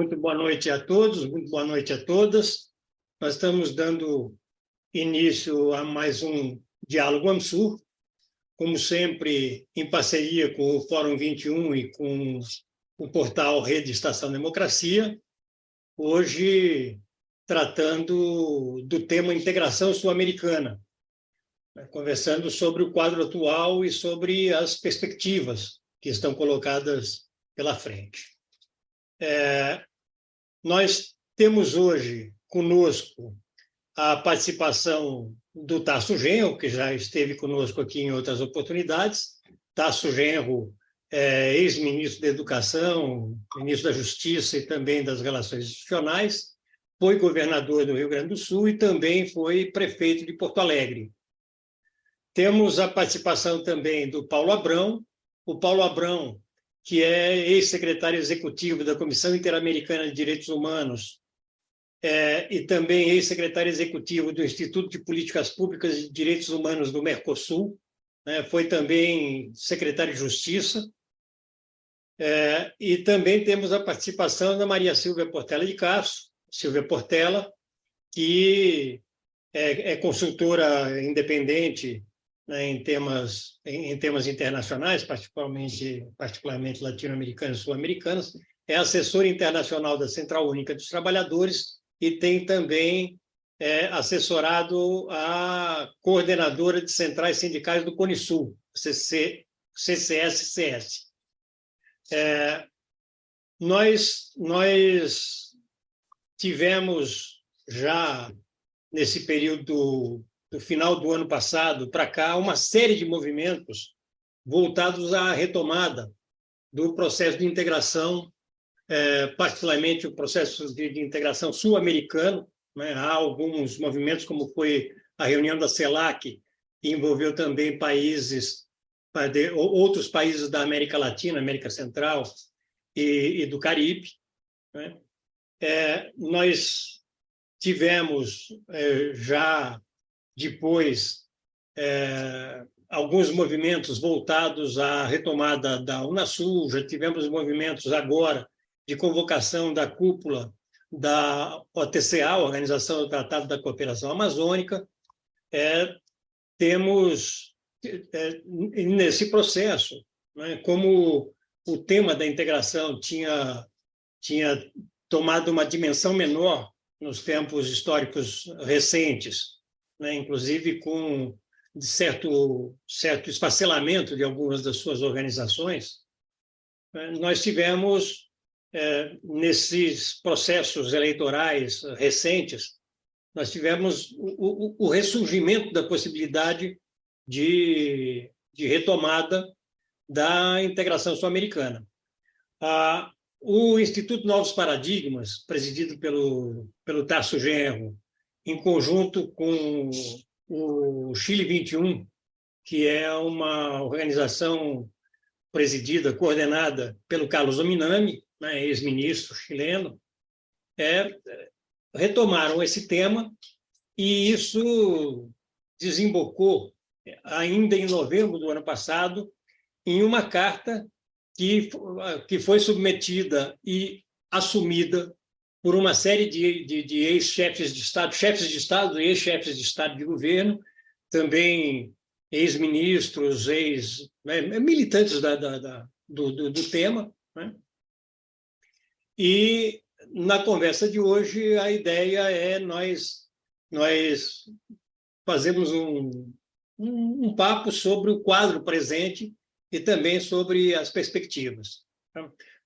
muito boa noite a todos, muito boa noite a todas. Nós estamos dando início a mais um Diálogo AMSUR, como sempre, em parceria com o Fórum 21 e com o portal Rede Estação Democracia, hoje tratando do tema integração sul-americana, conversando sobre o quadro atual e sobre as perspectivas que estão colocadas pela frente. Nós temos hoje conosco a participação do Tasso Genro, que já esteve conosco aqui em outras oportunidades. Tasso Genro é ex-ministro da Educação, ministro da Justiça e também das Relações Institucionais, foi governador do Rio Grande do Sul e também foi prefeito de Porto Alegre. Temos a participação também do Paulo Abrão. O Paulo Abrão, que é ex-secretário executivo da Comissão Interamericana de Direitos Humanos e também ex-secretário executivo do Instituto de Políticas Públicas e Direitos Humanos do Mercosul, foi também secretário de Justiça. E também temos a participação da Maria Silvia Portela de Castro, Silvia Portela, que é consultora independente, né, em temas internacionais, particularmente latino-americanos e sul-americanos, é assessora internacional da Central Única dos Trabalhadores e tem também assessorado a coordenadora de centrais sindicais do CONISUL, CCS-CS. Nós tivemos já, nesse período do final do ano passado para cá, uma série de movimentos voltados à retomada do processo de integração, particularmente o processo de integração sul-americano, né? Há alguns movimentos, como foi a reunião da CELAC, que envolveu também outros países da América Latina, América Central e do Caribe, né? Nós tivemos já depois alguns movimentos voltados à retomada da Unasul, já tivemos movimentos agora de convocação da cúpula da OTCA, Organização do Tratado da Cooperação Amazônica. Temos, nesse processo, né, como o tema da integração tinha tomado uma dimensão menor nos tempos históricos recentes, né, inclusive com certo esfacelamento de algumas das suas organizações, nós tivemos, nesses processos eleitorais recentes, nós tivemos o ressurgimento da possibilidade de retomada da integração sul-americana. O Instituto Novos Paradigmas, presidido pelo Tasso Genro, em conjunto com o Chile 21, que é uma organização presidida, coordenada pelo Carlos Ominami, né, ex-ministro chileno, retomaram esse tema, e isso desembocou, ainda em novembro do ano passado, em uma carta que foi submetida e assumida por uma série de ex-chefes de Estado, chefes de Estado e ex-chefes de Estado de governo, também ex-ministros, militantes do tema, né? E, na conversa de hoje, a ideia é nós fazermos um papo sobre o quadro presente e também sobre as perspectivas.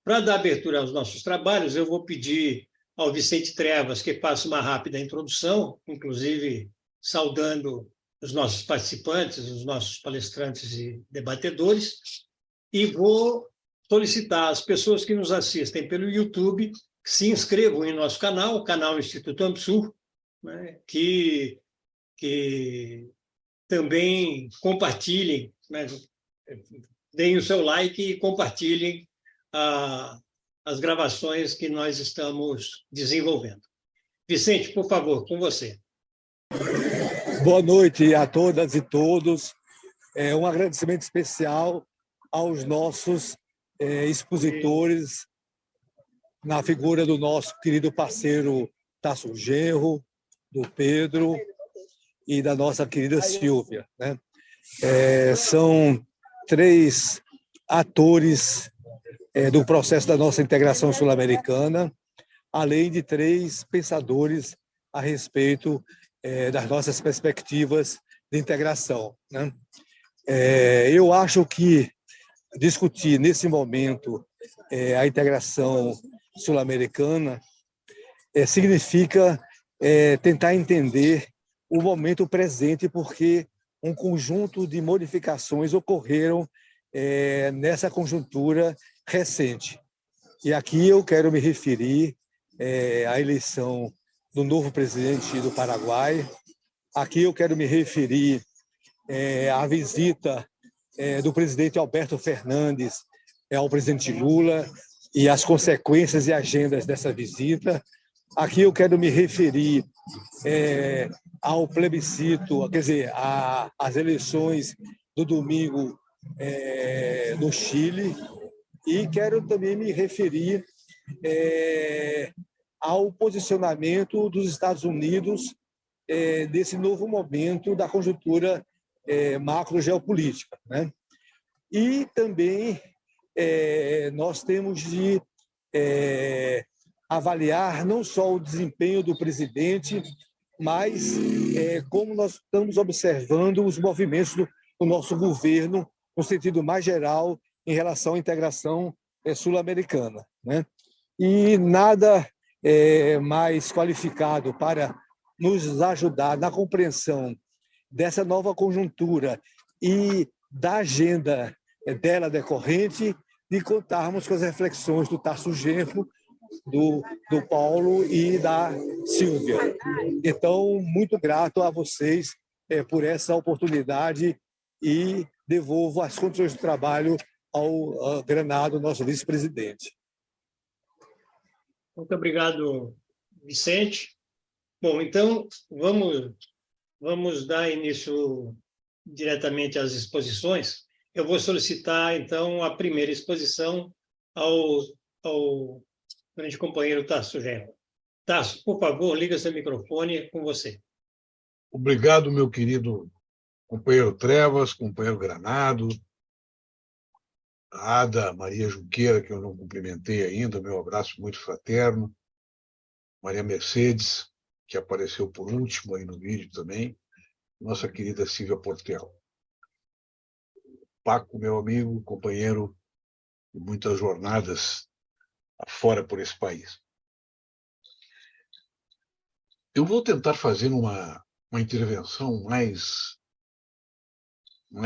Para dar abertura aos nossos trabalhos, eu vou pedir ao Vicente Trevas que faça uma rápida introdução, inclusive saudando os nossos participantes, os nossos palestrantes e debatedores, e vou solicitar às pessoas que nos assistem pelo YouTube que se inscrevam em nosso canal, o canal Instituto AMSUR, né, que também compartilhem, né, deem o seu like e compartilhem as gravações que nós estamos desenvolvendo. Vicente, por favor, com você. Boa noite a todas e todos. Um agradecimento especial aos nossos expositores na figura do nosso querido parceiro Tasso Genro, do Pedro e da nossa querida Silvia, né? São 3 atores do processo da nossa integração sul-americana, além de 3 pensadores a respeito das nossas perspectivas de integração, né? Eu acho que discutir nesse momento a integração sul-americana significa tentar entender o momento presente, porque um conjunto de modificações ocorreram nessa conjuntura recente. E aqui eu quero me referir à eleição do novo presidente do Paraguai. Aqui eu quero me referir à visita do presidente Alberto Fernandes ao presidente Lula e as consequências e agendas dessa visita. Aqui eu quero me referir ao plebiscito, quer dizer, às eleições do domingo no Chile, e quero também me referir ao posicionamento dos Estados Unidos desse novo momento da conjuntura macro-geopolítica, né? E também nós temos de avaliar não só o desempenho do presidente, mas como nós estamos observando os movimentos do nosso governo no sentido mais geral em relação à integração sul-americana, né? E nada mais qualificado para nos ajudar na compreensão dessa nova conjuntura e da agenda dela decorrente, de contarmos com as reflexões do Tasso Genro, do Paulo e da Silvia. Então, muito grato a vocês por essa oportunidade e devolvo as condições de trabalho ao Granado, nosso vice-presidente. Muito obrigado, Vicente. Bom, então, vamos dar início diretamente às exposições. Eu vou solicitar, então, a primeira exposição ao grande companheiro Tasso Genro. Tasso, por favor, liga seu microfone, é com você. Obrigado, meu querido companheiro Trevas, companheiro Granado, a Ada Maria Junqueira, que eu não cumprimentei ainda, meu abraço muito fraterno, Maria Mercedes, que apareceu por último aí no vídeo também, nossa querida Silvia Portela. Paco, meu amigo, companheiro de muitas jornadas afora por esse país. Eu vou tentar fazer uma intervenção mais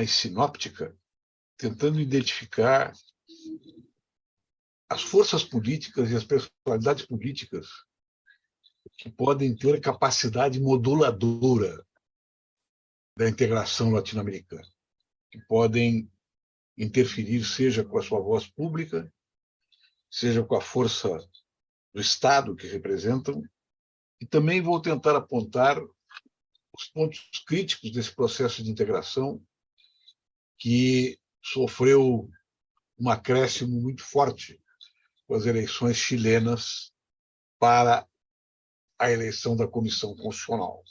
sinóptica, tentando identificar as forças políticas e as personalidades políticas que podem ter capacidade moduladora da integração latino-americana, que podem interferir, seja com a sua voz pública, seja com a força do Estado que representam, e também vou tentar apontar os pontos críticos desse processo de integração que sofreu um acréscimo muito forte com as eleições chilenas para a eleição da Comissão Constitucional.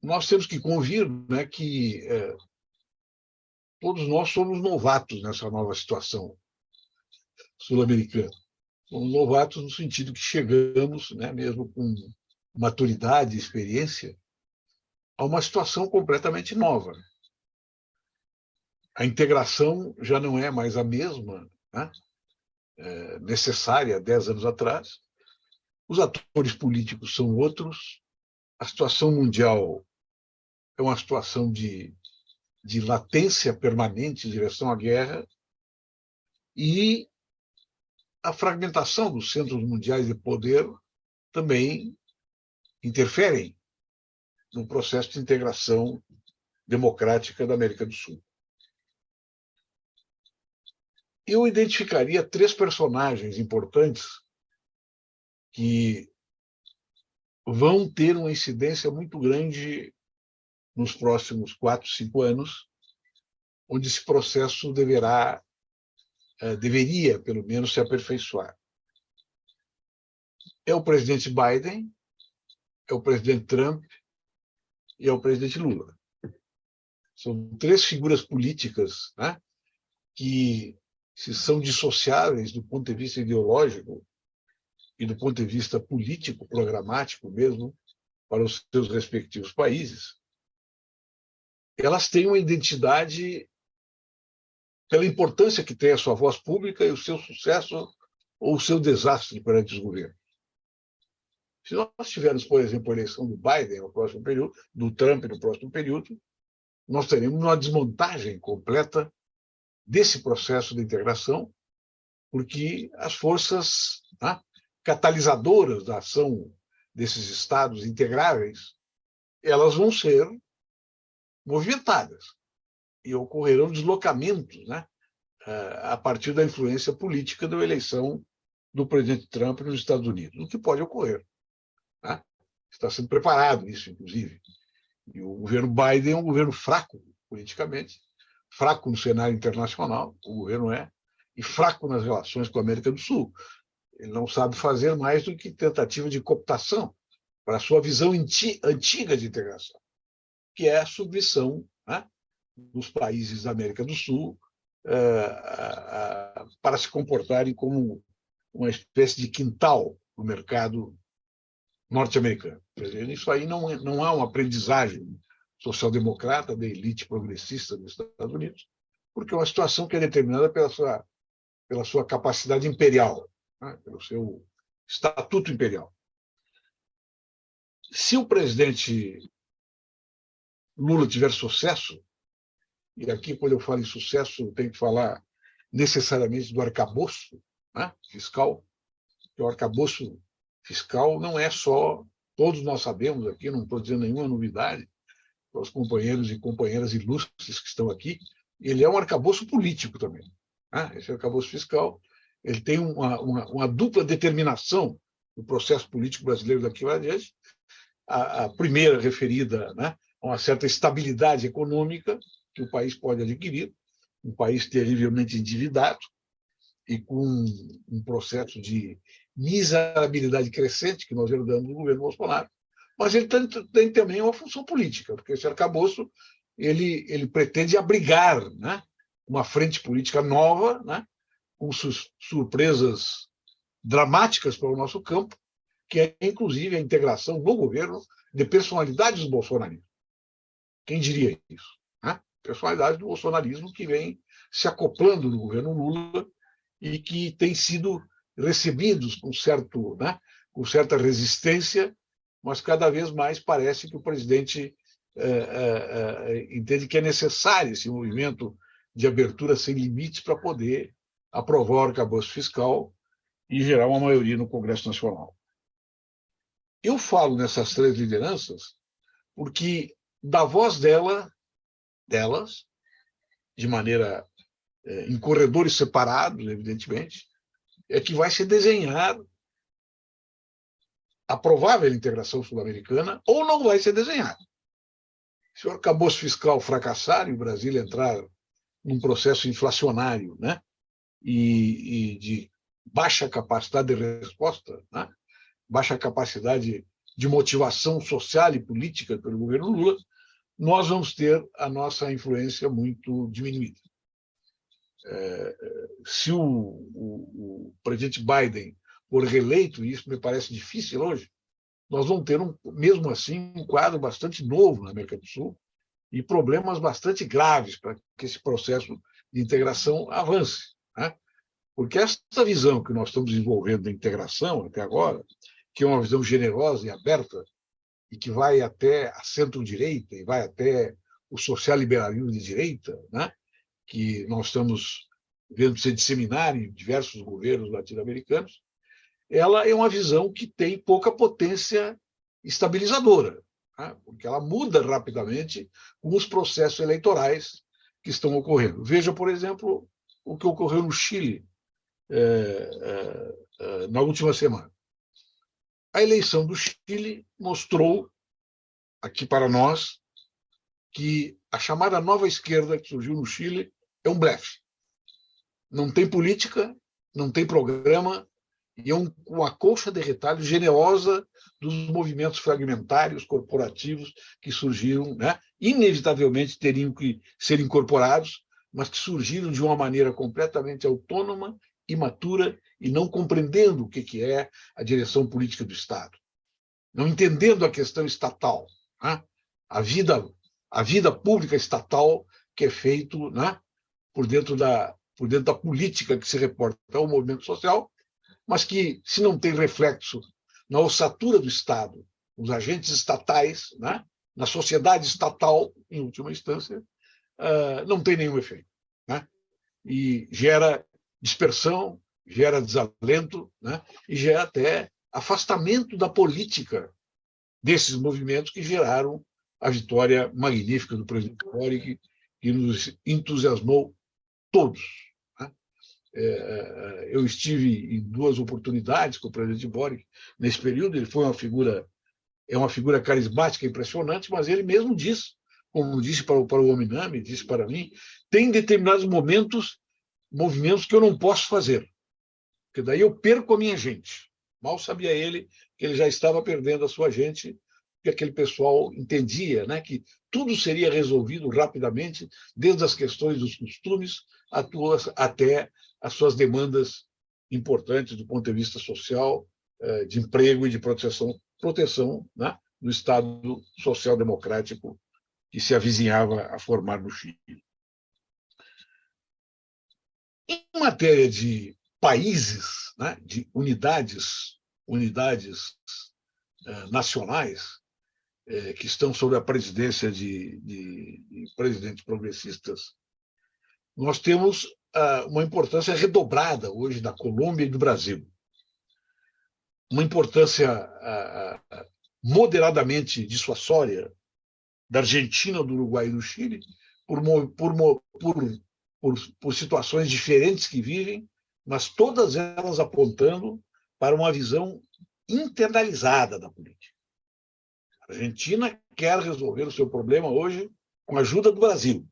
Nós temos que convir, né, que todos nós somos novatos nessa nova situação sul-americana. Somos novatos no sentido que chegamos, né, mesmo com maturidade e experiência, a uma situação completamente nova. A integração já não é mais a mesma, né, necessária 10 anos atrás. Os atores políticos são outros. A situação mundial é uma situação de latência permanente em direção à guerra, e a fragmentação dos centros mundiais de poder também interferem no processo de integração democrática da América do Sul. Eu identificaria 3 personagens importantes que vão ter uma incidência muito grande nos próximos 4, 5 anos, onde esse processo deverá deveria, pelo menos, se aperfeiçoar. É o presidente Biden, é o presidente Trump e é o presidente Lula. São três figuras políticas, né, que se são dissociáveis do ponto de vista ideológico e do ponto de vista político, programático mesmo, para os seus respectivos países. Elas têm uma identidade pela importância que tem a sua voz pública e o seu sucesso ou o seu desastre perante os governos. Se nós tivermos, por exemplo, a eleição do Biden no próximo período, do Trump no próximo período, nós teremos uma desmontagem completa desse processo de integração, porque as forças, né, catalisadoras da ação desses estados integráveis, elas vão ser movimentadas e ocorrerão deslocamentos, né, a partir da influência política da eleição do presidente Trump nos Estados Unidos, o que pode ocorrer. Né? Está sendo preparado isso, inclusive. E o governo Biden é um governo fraco politicamente, fraco no cenário internacional, o governo é, e fraco nas relações com a América do Sul. Ele não sabe fazer mais do que tentativa de cooptação para a sua visão antiga de integração, que é a submissão, né, dos países da América do Sul para se comportarem como uma espécie de quintal no mercado norte-americano. Isso aí não há uma aprendizagem social-democrata da elite progressista dos Estados Unidos, porque é uma situação que é determinada pela sua capacidade imperial, né, pelo seu estatuto imperial. Se o presidente Lula tiver sucesso, e aqui, quando eu falo em sucesso, eu tenho que falar necessariamente do arcabouço, né, fiscal, que o arcabouço fiscal não é só, todos nós sabemos aqui, não estou dizendo nenhuma novidade para os companheiros e companheiras ilustres que estão aqui, ele é um arcabouço político também. Né? Esse arcabouço fiscal ele tem uma dupla determinação do processo político brasileiro daqui para adiante, a primeira referida, né, a uma certa estabilidade econômica que o país pode adquirir, um país terrivelmente endividado e com um processo de miserabilidade crescente que nós herdamos do governo Bolsonaro, mas ele tem também uma função política, porque esse arcabouço ele pretende abrigar, né, uma frente política nova, né, com surpresas dramáticas para o nosso campo, que é, inclusive, a integração no governo de personalidades do bolsonarismo. Quem diria isso? Né? Personalidades do bolsonarismo que vem se acoplando no governo Lula e que têm sido recebidos com certa resistência, mas cada vez mais parece que o presidente entende que é necessário esse movimento de abertura sem limites para poder aprovar o arcabouço fiscal e gerar uma maioria no Congresso Nacional. Eu falo nessas três lideranças porque, da voz delas, de maneira em corredores separados, evidentemente, é que vai se desenhar a provável integração sul-americana ou não vai ser desenhada. Se o arcabouço fiscal fracassar e o Brasil entrar num processo inflacionário, né, e de baixa capacidade de resposta, né, baixa capacidade de motivação social e política pelo governo Lula, nós vamos ter a nossa influência muito diminuída. Se o presidente Biden for reeleito, e isso me parece difícil hoje, nós vamos ter, mesmo assim, um quadro bastante novo na América do Sul e problemas bastante graves para que esse processo de integração avance. Né? Porque essa visão que nós estamos desenvolvendo da integração até agora, que é uma visão generosa e aberta, e que vai até a centro-direita e vai até o social-liberalismo de direita, né? Que nós estamos vendo se disseminar em diversos governos latino-americanos, ela é uma visão que tem pouca potência estabilizadora, né? Porque ela muda rapidamente com os processos eleitorais que estão ocorrendo. Veja, por exemplo, o que ocorreu no Chile na última semana. A eleição do Chile mostrou aqui para nós que a chamada nova esquerda que surgiu no Chile é um blefe. não tem política, não tem programa, e é uma colcha de retalho generosa dos movimentos fragmentários, corporativos, que surgiram, né? Inevitavelmente teriam que ser incorporados, mas que surgiram de uma maneira completamente autônoma, imatura, e não compreendendo o que é a direção política do Estado, não entendendo a questão estatal, né? A vida pública estatal que é feito, né, por dentro da política que se reporta ao movimento social, mas que, se não tem reflexo na ossatura do Estado, nos agentes estatais, né, na sociedade estatal, em última instância, não tem nenhum efeito, né? E gera dispersão, gera desalento, né? E gera até afastamento da política desses movimentos que geraram a vitória magnífica do presidente Boric, que nos entusiasmou todos. Eu estive em 2 oportunidades com o presidente Boric nesse período. Ele foi uma figura carismática, impressionante, mas ele mesmo diz, como disse para o Ominami, disse para mim, tem determinados movimentos que eu não posso fazer, porque daí eu perco a minha gente. Mal sabia ele que ele já estava perdendo a sua gente, porque aquele pessoal entendia, né, que tudo seria resolvido rapidamente, desde as questões dos costumes até as suas demandas importantes do ponto de vista social, de emprego e de proteção, né, do Estado social-democrático que se avizinhava a formar no Chile. Em matéria de países, né, de unidades nacionais, que estão sob a presidência de presidentes progressistas, nós temos uma importância redobrada hoje da Colômbia e do Brasil. Uma importância moderadamente dissuasória da Argentina, do Uruguai e do Chile, por situações diferentes que vivem, mas todas elas apontando para uma visão internalizada da política. A Argentina quer resolver o seu problema hoje com a ajuda do Brasil,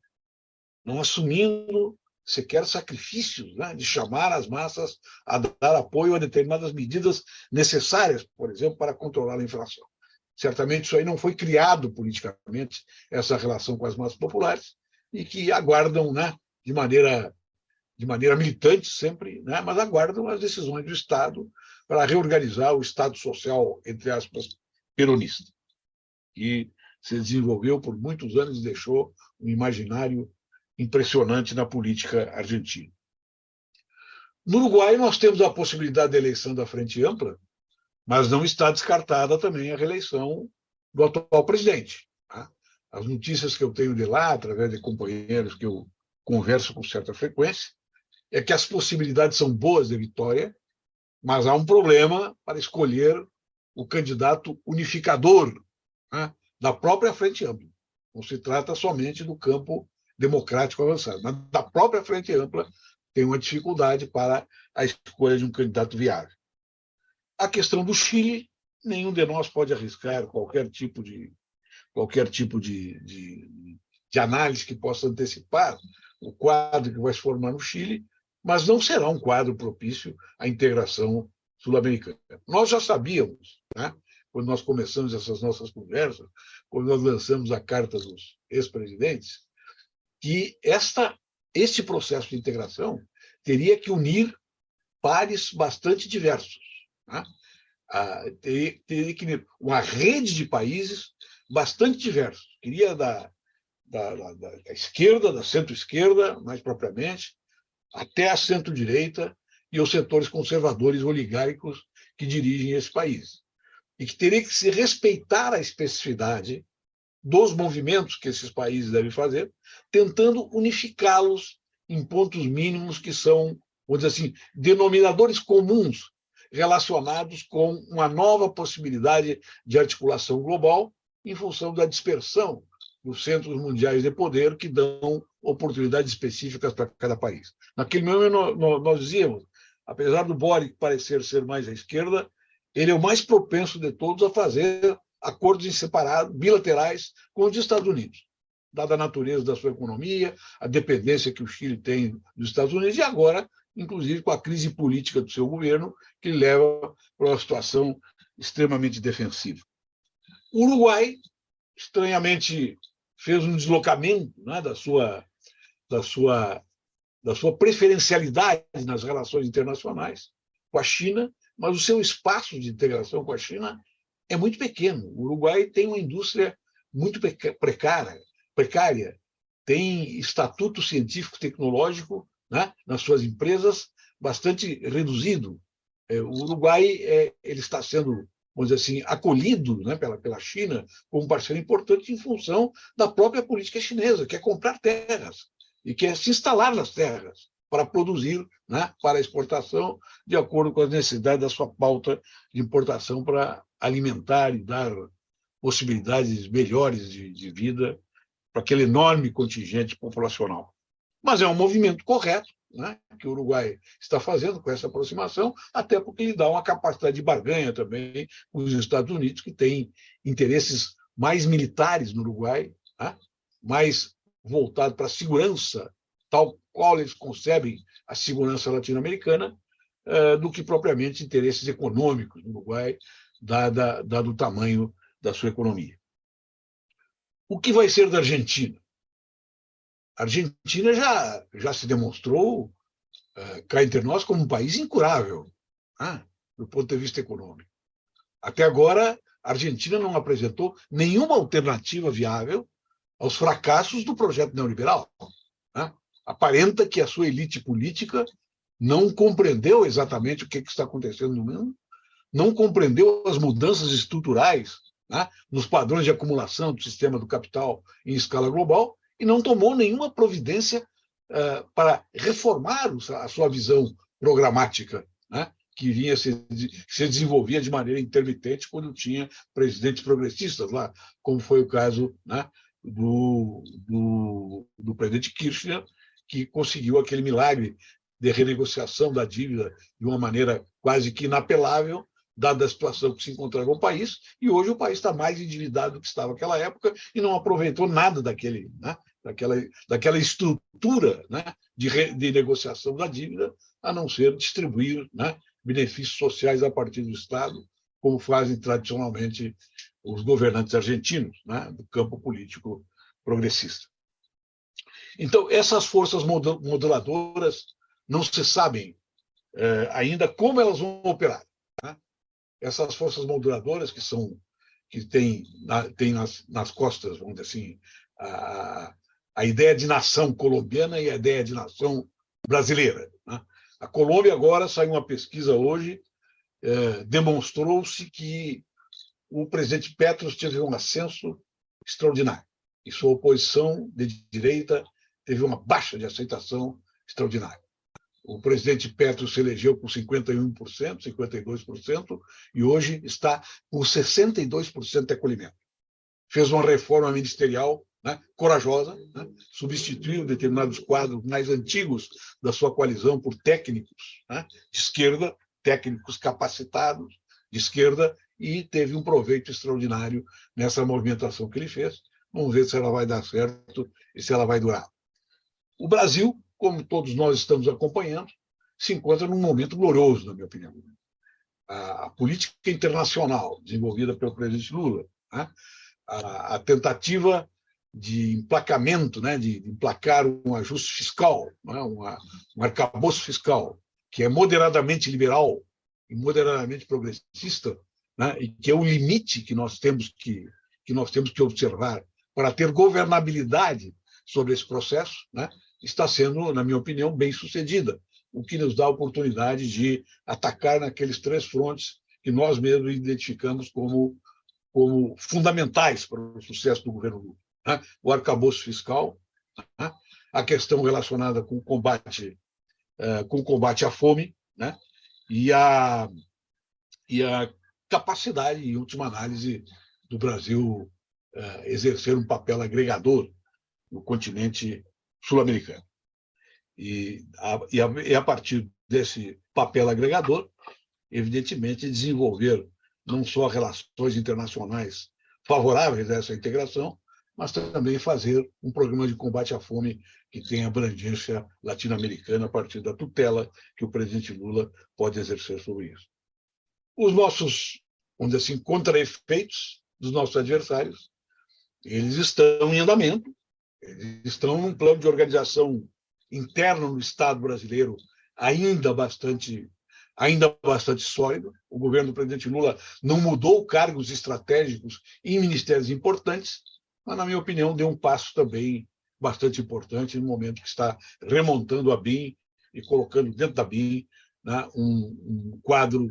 não assumindo sequer sacrifícios, né, de chamar as massas a dar apoio a determinadas medidas necessárias, por exemplo, para controlar a inflação. Certamente isso aí não foi criado politicamente, essa relação com as massas populares, e que aguardam, né, de maneira militante sempre, né, mas aguardam as decisões do Estado para reorganizar o Estado social, entre aspas, peronista, que se desenvolveu por muitos anos e deixou um imaginário impressionante na política argentina. No Uruguai, nós temos a possibilidade da eleição da Frente Ampla, mas não está descartada também a reeleição do atual presidente. Tá? As notícias que eu tenho de lá, através de companheiros que eu converso com certa frequência, é que as possibilidades são boas de vitória, mas há um problema para escolher o candidato unificador, né, da própria Frente Ampla. Não se trata somente do campo democrático avançado, mas da própria Frente Ampla tem uma dificuldade para a escolha de um candidato viável. A questão do Chile, nenhum de nós pode arriscar qualquer tipo de análise que possa antecipar o quadro que vai se formar no Chile, mas não será um quadro propício à integração sul-americana. Nós já sabíamos, né, quando nós começamos essas nossas conversas, quando nós lançamos a Carta dos Ex-Presidentes, que este processo de integração teria que unir pares bastante diversos, né? Teria que unir uma rede de países bastante diversos. Queria da esquerda, da centro-esquerda, mais propriamente, até a centro-direita e os setores conservadores oligárquicos que dirigem esse país. E que teria que se respeitar a especificidade dos movimentos que esses países devem fazer, tentando unificá-los em pontos mínimos que são, vamos dizer assim, denominadores comuns relacionados com uma nova possibilidade de articulação global em função da dispersão dos centros mundiais de poder que dão oportunidades específicas para cada país. Naquele momento, nós dizíamos, apesar do Boric parecer ser mais à esquerda, ele é o mais propenso de todos a fazer acordos em separado, bilaterais, com os Estados Unidos. dada a natureza da sua economia, a dependência que o Chile tem dos Estados Unidos, e agora, inclusive, com a crise política do seu governo, que leva para uma situação extremamente defensiva. O Uruguai, estranhamente, fez um deslocamento, né, da sua preferencialidade nas relações internacionais com a China, mas o seu espaço de integração com a China é muito pequeno. O Uruguai tem uma indústria muito precária, tem estatuto científico-tecnológico, né, nas suas empresas bastante reduzido. O Uruguai ele está sendo, vamos dizer assim, acolhido, né, pela China como um parceiro importante em função da própria política chinesa, que é comprar terras e quer se instalar nas terras para produzir, né, para exportação, de acordo com as necessidades da sua pauta de importação para alimentar e dar possibilidades melhores de vida para aquele enorme contingente populacional. Mas é um movimento correto, né, que o Uruguai está fazendo com essa aproximação, até porque ele dá uma capacidade de barganha também com os Estados Unidos, que têm interesses mais militares no Uruguai, né, mais voltado para a segurança, tal qual eles concebem a segurança latino-americana, do que propriamente interesses econômicos no Uruguai, dado o tamanho da sua economia. O que vai ser da Argentina? A Argentina já se demonstrou, cá entre nós, como um país incurável, né, do ponto de vista econômico. Até agora, a Argentina não apresentou nenhuma alternativa viável aos fracassos do projeto neoliberal, né? Aparenta que a sua elite política não compreendeu exatamente o que está acontecendo no mundo, não compreendeu as mudanças estruturais, né, nos padrões de acumulação do sistema do capital em escala global, e não tomou nenhuma providência para reformar a sua visão programática, né, que se desenvolvia de maneira intermitente quando tinha presidentes progressistas lá, como foi o caso, né, do presidente Kirchner, que conseguiu aquele milagre de renegociação da dívida de uma maneira quase que inapelável, dada a situação que se encontrava o país, e hoje o país está mais endividado do que estava naquela época e não aproveitou nada né, daquela estrutura, né, de negociação da dívida, a não ser distribuir, né, benefícios sociais a partir do Estado, como fazem tradicionalmente os governantes argentinos, né, do campo político progressista. Então, essas forças moduladoras não se sabem ainda como elas vão operar, né? Essas forças moduladoras que têm nas costas, vamos dizer assim, a ideia de nação colombiana e a ideia de nação brasileira, né? A Colômbia agora saiu uma pesquisa hoje, demonstrou-se que o presidente Petro teve um ascenso extraordinário e sua oposição de direita teve uma baixa de aceitação extraordinária. O presidente Petro se elegeu com 51%, 52%, e hoje está com 62% de acolhimento. Fez uma reforma ministerial, né, corajosa, né, substituiu determinados quadros mais antigos da sua coalizão por técnicos, né, de esquerda, técnicos capacitados de esquerda, e teve um proveito extraordinário nessa movimentação que ele fez. Vamos ver se ela vai dar certo e se ela vai durar. O Brasil, como todos nós estamos acompanhando, se encontra num momento glorioso, na minha opinião. A política internacional desenvolvida pelo presidente Lula, né, a tentativa de emplacamento, né, de emplacar um ajuste fiscal, né, um arcabouço fiscal, que é moderadamente liberal e moderadamente progressista, né, e que é o limite que nós temos que observar para ter governabilidade sobre esse processo, né, está sendo, na minha opinião, bem sucedida, o que nos dá a oportunidade de atacar naqueles 3 frontes que nós mesmos identificamos como fundamentais para o sucesso do governo Lula, né? O arcabouço fiscal, né? A questão relacionada com o combate à fome, né? e a capacidade, em última análise, do Brasil exercer um papel agregador no continente sul-americano. E a partir desse papel agregador, evidentemente, desenvolver não só relações internacionais favoráveis a essa integração, mas também fazer um programa de combate à fome que tenha abrangência latino-americana a partir da tutela que o presidente Lula pode exercer sobre isso. Os nossos, vamos dizer assim, contra-efeitos dos nossos adversários, eles estão em andamento, eles estão num plano de organização interno no Estado brasileiro ainda bastante sólido. O governo do presidente Lula não mudou cargos estratégicos em ministérios importantes, mas, na minha opinião, deu um passo também bastante importante no momento que está remontando a BIM e colocando dentro da BIM, né, um quadro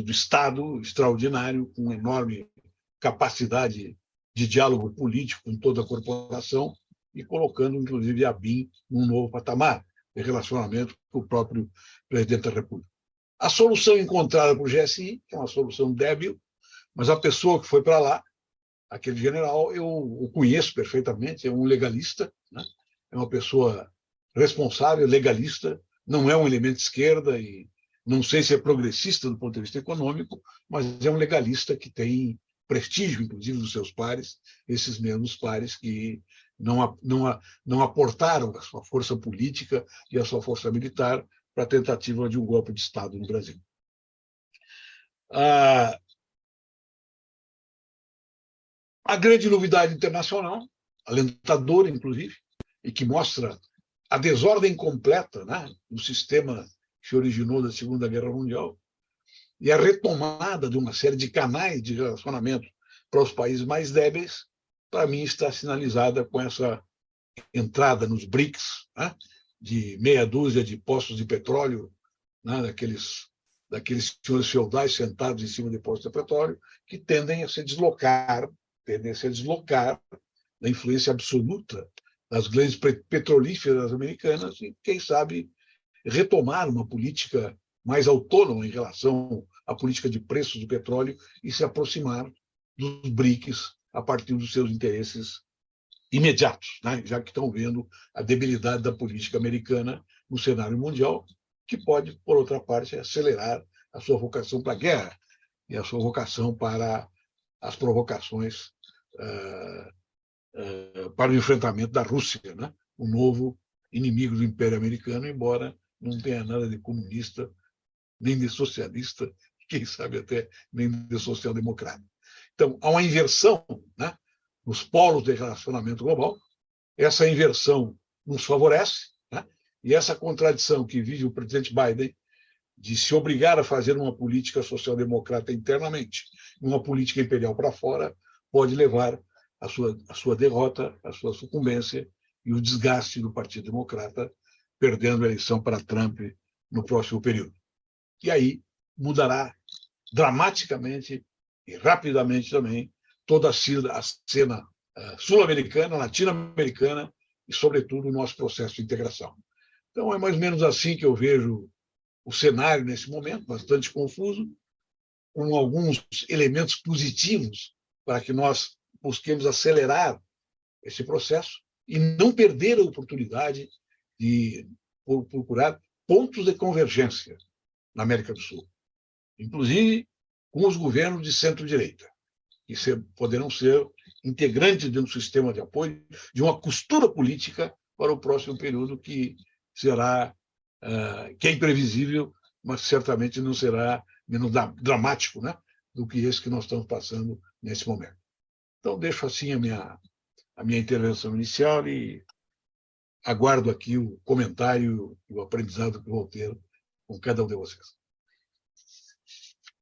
do Estado extraordinário, com enorme capacidade de diálogo político com toda a corporação e colocando, inclusive, a BIM num novo patamar de relacionamento com o próprio presidente da República. A solução encontrada por GSI, que é uma solução débil, mas a pessoa que foi para lá, aquele general, eu o conheço perfeitamente, é um legalista, né? É uma pessoa responsável, legalista, não é um elemento de esquerda e não sei se é progressista do ponto de vista econômico, mas é um legalista que tem prestígio, inclusive, dos seus pares, esses mesmos pares que não aportaram a sua força política e a sua força militar para a tentativa de um golpe de Estado no Brasil. A grande novidade internacional, alentadora, inclusive, e que mostra a desordem completa, né, do sistema que se originou da Segunda Guerra Mundial e a retomada de uma série de canais de relacionamento para os países mais débeis, para mim está sinalizada com essa entrada nos BRICS, né, de meia dúzia de postos de petróleo, né, daqueles senhores feudais sentados em cima de postos de petróleo, que tendem a se deslocar da influência absoluta das grandes petrolíferas americanas e, quem sabe, retomar uma política mais autônoma em relação à política de preços do petróleo e se aproximar dos BRICS a partir dos seus interesses imediatos, né? Já que estão vendo a debilidade da política americana no cenário mundial, que pode, por outra parte, acelerar a sua vocação para a guerra e a sua vocação para as provocações para o enfrentamento da Rússia, né? O novo inimigo do Império Americano, embora não tenha nada de comunista, nem de socialista, quem sabe até nem de social-democrata. Então, há uma inversão, né, nos polos de relacionamento global. Essa inversão nos favorece, né? E essa contradição que vive o presidente Biden de se obrigar a fazer uma política social-democrata internamente e uma política imperial para fora pode levar à sua derrota, à sua sucumbência e o desgaste do Partido Democrata, perdendo a eleição para Trump no próximo período. E aí mudará dramaticamente e rapidamente também toda a cena sul-americana, latino-americana e, sobretudo, o nosso processo de integração. Então, é mais ou menos assim que eu vejo o cenário nesse momento, bastante confuso, com alguns elementos positivos para que nós busquemos acelerar esse processo e não perder a oportunidade de procurar pontos de convergência na América do Sul, inclusive com os governos de centro-direita, que poderão ser integrantes de um sistema de apoio, de uma costura política para o próximo período que será que é imprevisível, mas certamente não será menos dramático, né, do que esse que nós estamos passando nesse momento. Então, deixo assim a minha intervenção inicial e aguardo aqui o comentário e o aprendizado que vou ter com cada um de vocês.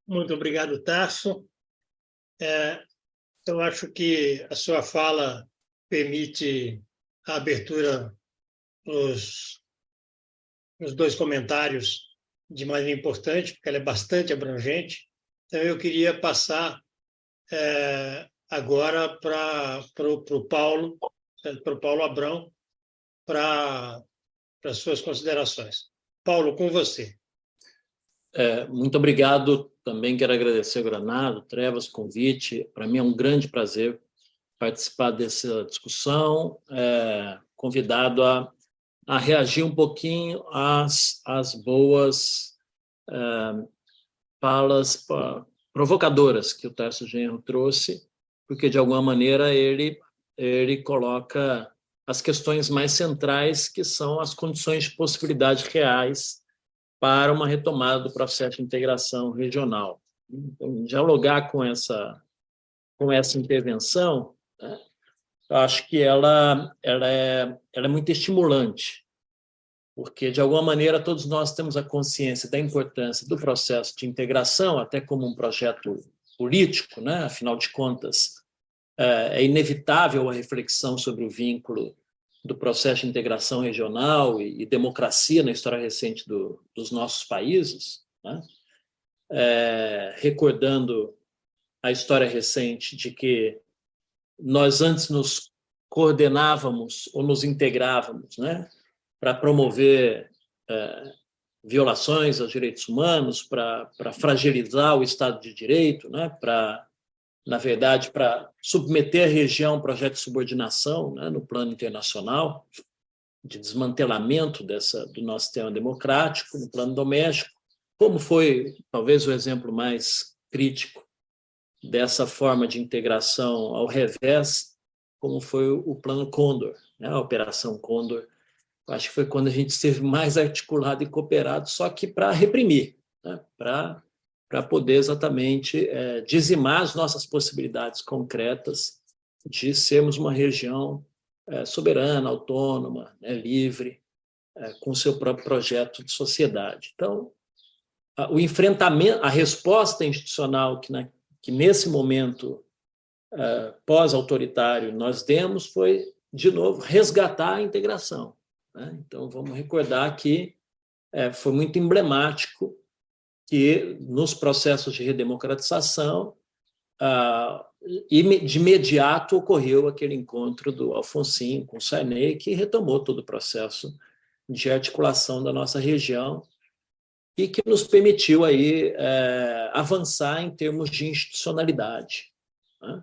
Muito obrigado, Tarso. Eu acho que a sua fala permite a abertura nos dois comentários de maneira importante, porque ela é bastante abrangente. Então, eu queria passar agora para o Paulo Abrão, para as suas considerações. Paulo, com você. Muito obrigado. Também quero agradecer ao Granado, Trevas, o convite. Para mim é um grande prazer participar dessa discussão, convidado a reagir um pouquinho às boas falas provocadoras que o Tarso Genro trouxe, porque, de alguma maneira, ele ele coloca as questões mais centrais, que são as condições de possibilidade reais para uma retomada do processo de integração regional. Então, dialogar com essa intervenção, né, eu acho que ela é muito estimulante, porque, de alguma maneira, todos nós temos a consciência da importância do processo de integração, até como um projeto político, né? Afinal de contas, é inevitável a reflexão sobre o vínculo do processo de integração regional e democracia na história recente dos nossos países, né? Recordando a história recente de que nós antes nos coordenávamos ou nos integrávamos, né, para promover violações aos direitos humanos, para fragilizar o Estado de Direito, né, na verdade, para submeter a região a um projeto de subordinação, né, no plano internacional, de desmantelamento do nosso sistema democrático, no plano doméstico, como foi, talvez, o exemplo mais crítico dessa forma de integração ao revés, como foi o Plano Condor, né, a Operação Condor. Acho que foi quando a gente esteve mais articulado e cooperado, só que para reprimir, né, para poder exatamente dizimar as nossas possibilidades concretas de sermos uma região soberana, autônoma, né, livre, com seu próprio projeto de sociedade. Então, o enfrentamento, a resposta institucional que nesse momento pós-autoritário nós demos foi, de novo, resgatar a integração, né? Então, vamos recordar que foi muito emblemático que, nos processos de redemocratização, de imediato ocorreu aquele encontro do Alfonsin com o Sarney, que retomou todo o processo de articulação da nossa região e que nos permitiu aí, avançar em termos de institucionalidade, né?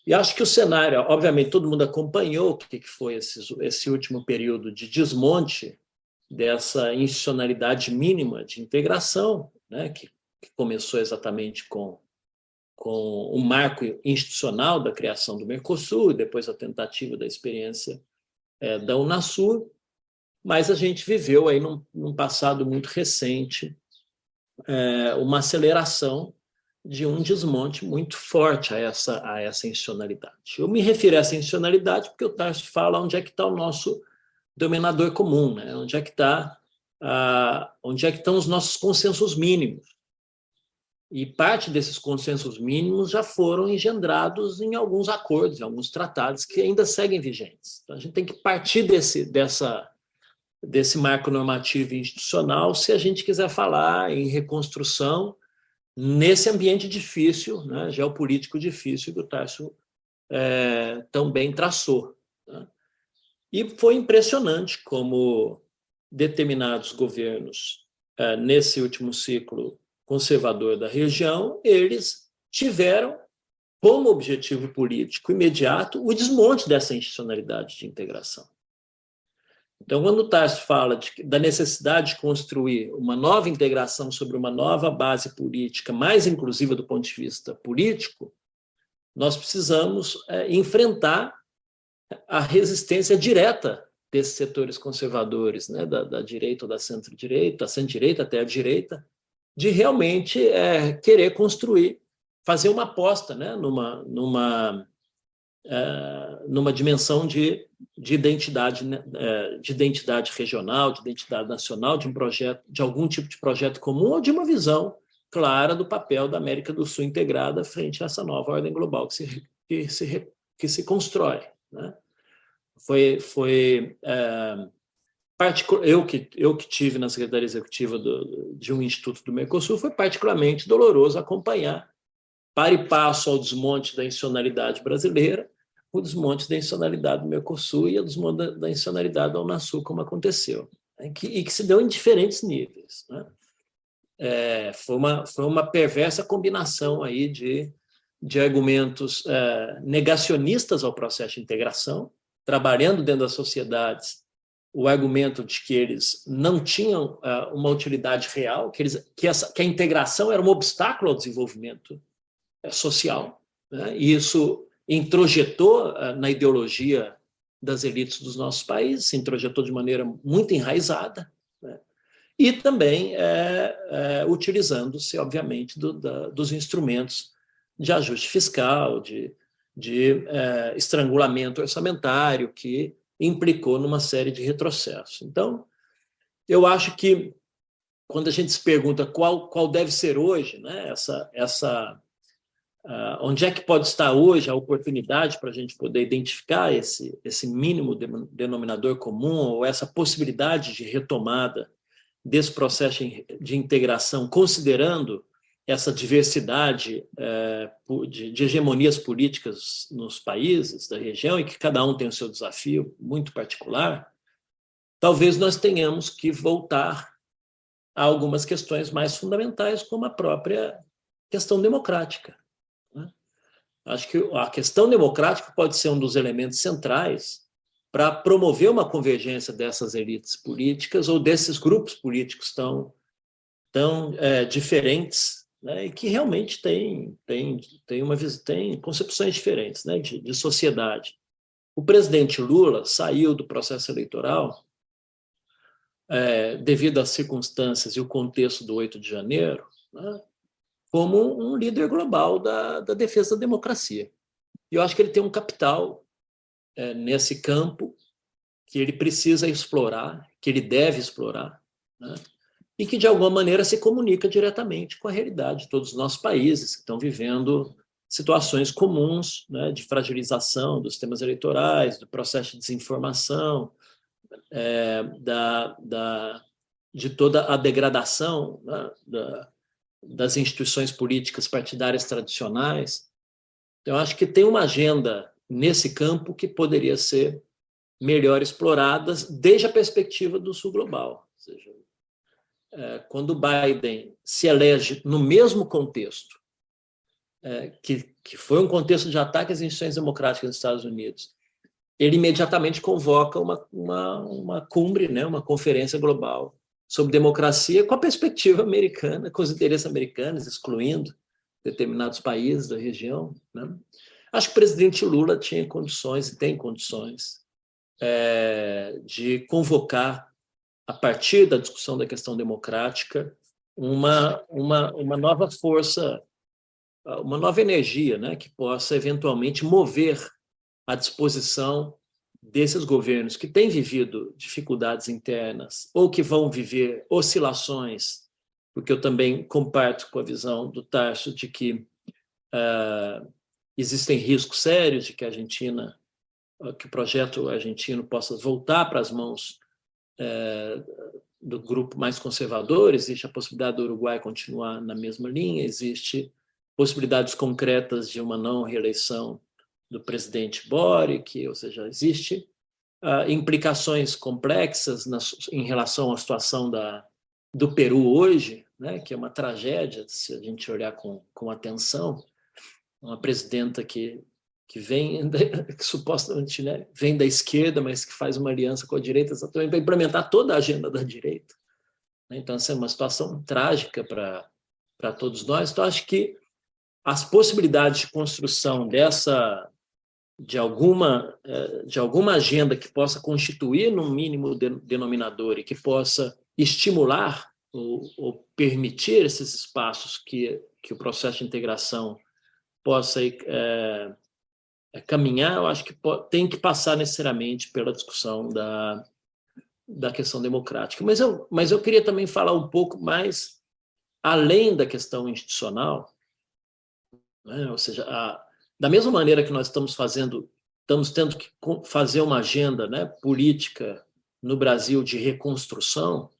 E acho que o cenário, obviamente, todo mundo acompanhou o que foi esse último período de desmonte dessa institucionalidade mínima de integração, né, que começou exatamente com o marco institucional da criação do Mercosul e depois a tentativa da experiência da Unasur, mas a gente viveu aí num passado muito recente uma aceleração de um desmonte muito forte a essa institucionalidade. Eu me refiro a essa institucionalidade porque o Tarso fala onde é que está o nosso dominador comum, né? Onde é que estão os nossos consensos mínimos. E parte desses consensos mínimos já foram engendrados em alguns acordos, em alguns tratados que ainda seguem vigentes. Então, a gente tem que partir desse marco normativo e institucional se a gente quiser falar em reconstrução nesse ambiente difícil, né, geopolítico difícil que o Tarso também traçou, né? E foi impressionante como determinados governos, nesse último ciclo conservador da região, eles tiveram como objetivo político imediato o desmonte dessa institucionalidade de integração. Então, quando o Tarso fala da necessidade de construir uma nova integração sobre uma nova base política, mais inclusiva do ponto de vista político, nós precisamos enfrentar a resistência direta desses setores conservadores, né, da direita ou da centro-direita, até a direita, de realmente querer construir, fazer uma aposta, né, numa dimensão de identidade regional, de identidade nacional, de um projeto, de algum tipo de projeto comum ou de uma visão clara do papel da América do Sul integrada frente a essa nova ordem global que se constrói, né? Eu que tive na Secretaria Executiva de um instituto do Mercosul, foi particularmente doloroso acompanhar, para e passo ao desmonte da institucionalidade brasileira, o desmonte da institucionalidade do Mercosul e o desmonte da institucionalidade da Unasul, como aconteceu, né? E que se deu em diferentes níveis, né? Foi uma perversa combinação aí de argumentos negacionistas ao processo de integração, trabalhando dentro das sociedades o argumento de que eles não tinham uma utilidade real, que a integração era um obstáculo ao desenvolvimento social, né? E isso introjetou na ideologia das elites dos nossos países, se introjetou de maneira muito enraizada, né? E também utilizando-se, obviamente, dos instrumentos de ajuste fiscal, de estrangulamento orçamentário, que implicou numa série de retrocessos. Então, eu acho que, quando a gente se pergunta qual deve ser hoje, né, onde é que pode estar hoje a oportunidade para a gente poder identificar esse mínimo denominador comum, ou essa possibilidade de retomada desse processo de integração, considerando essa diversidade de hegemonias políticas nos países da região, e que cada um tem o seu desafio muito particular, talvez nós tenhamos que voltar a algumas questões mais fundamentais, como a própria questão democrática, né? Acho que a questão democrática pode ser um dos elementos centrais para promover uma convergência dessas elites políticas ou desses grupos políticos tão diferentes, né, e que realmente têm concepções diferentes, né, de sociedade. O presidente Lula saiu do processo eleitoral devido às circunstâncias e o contexto do 8 de janeiro, né, como um líder global da defesa da democracia. E eu acho que ele tem um capital nesse campo que ele precisa explorar, que ele deve explorar, né, e que, de alguma maneira, se comunica diretamente com a realidade de todos os nossos países, que estão vivendo situações comuns, né, de fragilização dos sistemas eleitorais, do processo de desinformação, de toda a degradação, né, das instituições políticas partidárias tradicionais. Então, eu acho que tem uma agenda nesse campo que poderia ser melhor explorada desde a perspectiva do Sul global. Ou seja, quando o Biden se elege no mesmo contexto, que foi um contexto de ataque às instituições democráticas dos Estados Unidos, ele imediatamente convoca uma cumbre, né, uma conferência global sobre democracia com a perspectiva americana, com os interesses americanos, excluindo determinados países da região, né? Acho que o presidente Lula tinha condições e tem condições de convocar, a partir da discussão da questão democrática, uma nova força, uma nova energia, né, que possa eventualmente mover a disposição desses governos que têm vivido dificuldades internas ou que vão viver oscilações, porque eu também comparto com a visão do Tarso de que existem riscos sérios de que que o projeto argentino possa voltar para as mãos do grupo mais conservador. Existe a possibilidade do Uruguai continuar na mesma linha, existe possibilidades concretas de uma não reeleição do presidente Boric, ou seja, existe implicações complexas em relação à situação do Peru hoje, né, que é uma tragédia, se a gente olhar com atenção. Uma presidenta que supostamente, né, vem da esquerda, mas que faz uma aliança com a direita exatamente para implementar toda a agenda da direita. Então, essa é uma situação trágica para todos nós. Então, acho que as possibilidades de construção de alguma agenda que possa constituir, no mínimo, denominador, e que possa estimular ou permitir esses espaços que o processo de integração possa caminhar, eu acho que tem que passar necessariamente pela discussão da questão democrática. Mas eu queria também falar um pouco mais além da questão institucional, né? Ou seja, da mesma maneira que nós estamos tendo que fazer uma agenda, né, política no Brasil de reconstrução,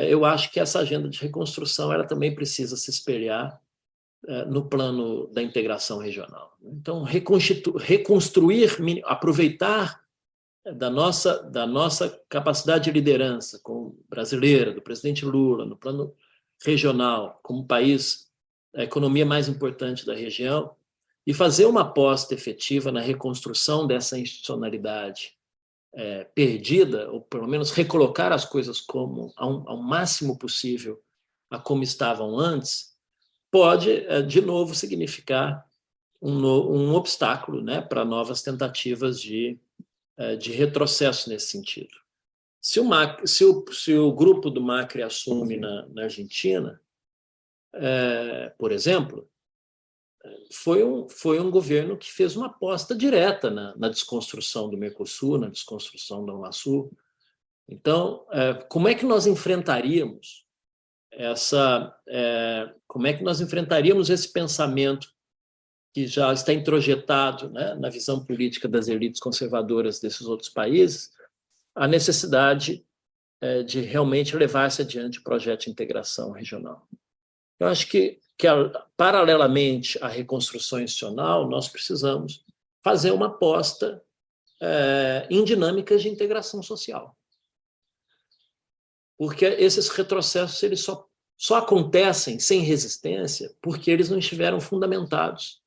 eu acho que essa agenda de reconstrução ela também precisa se espelhar no plano da integração regional. Então, reconstruir, aproveitar da nossa capacidade de liderança como brasileira, do presidente Lula, no plano regional, como país, a economia mais importante da região, e fazer uma aposta efetiva na reconstrução dessa institucionalidade perdida, ou pelo menos recolocar as coisas ao máximo possível a como estavam antes, pode, de novo, significar um obstáculo, né, para novas tentativas de retrocesso nesse sentido. Se o grupo do Macri assume na Argentina, por exemplo, foi um governo que fez uma aposta direta na desconstrução do Mercosul, na desconstrução da Unasul. Então, como é que nós enfrentaríamos esse pensamento que já está introjetado, né, na visão política das elites conservadoras desses outros países, a necessidade de realmente levar-se adiante o projeto de integração regional? Eu acho que paralelamente à reconstrução institucional, nós precisamos fazer uma aposta em dinâmicas de integração social. Porque esses retrocessos eles só acontecem sem resistência porque eles não estiveram fundamentados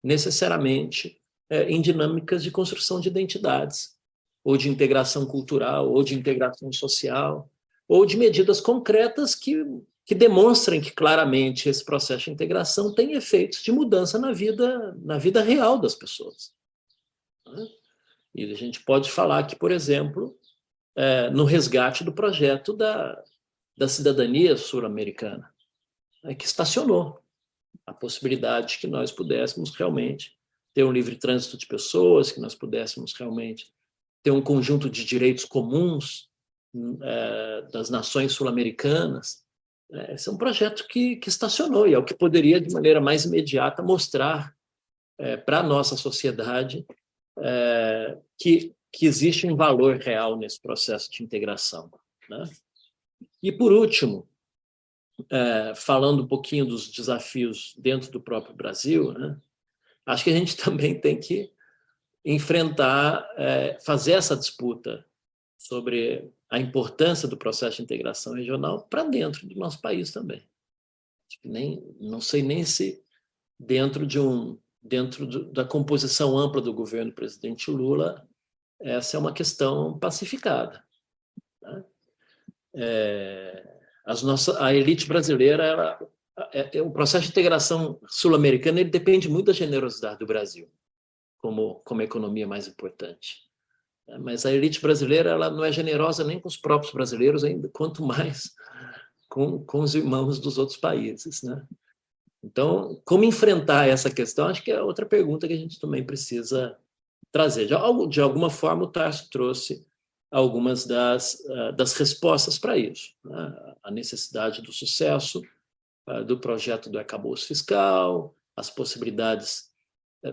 necessariamente em dinâmicas de construção de identidades, ou de integração cultural, ou de integração social, ou de medidas concretas que demonstrem que claramente esse processo de integração tem efeitos de mudança na vida real das pessoas. E a gente pode falar que, por exemplo, no resgate do projeto da cidadania sul-americana, que estacionou a possibilidade de que nós pudéssemos realmente ter um livre trânsito de pessoas, que nós pudéssemos realmente ter um conjunto de direitos comuns das nações sul-americanas. Esse é um projeto que estacionou, e é o que poderia, de maneira mais imediata, mostrar para a nossa sociedade que existe um valor real nesse processo de integração, né? E, por último, falando um pouquinho dos desafios dentro do próprio Brasil, né, acho que a gente também tem que enfrentar, fazer essa disputa sobre a importância do processo de integração regional para dentro do nosso país também. Não sei nem se dentro da composição ampla do governo do presidente Lula, essa é uma questão pacificada, né? A elite brasileira, o processo de integração sul-americana, ele depende muito da generosidade do Brasil, como a economia mais importante. Mas a elite brasileira, ela não é generosa nem com os próprios brasileiros, ainda, quanto mais com os irmãos dos outros países, né? Então, como enfrentar essa questão? Acho que é outra pergunta que a gente também precisa trazer. De alguma forma, o Tarso trouxe algumas das respostas para isso, né? A necessidade do sucesso do projeto do arcabouço fiscal, as possibilidades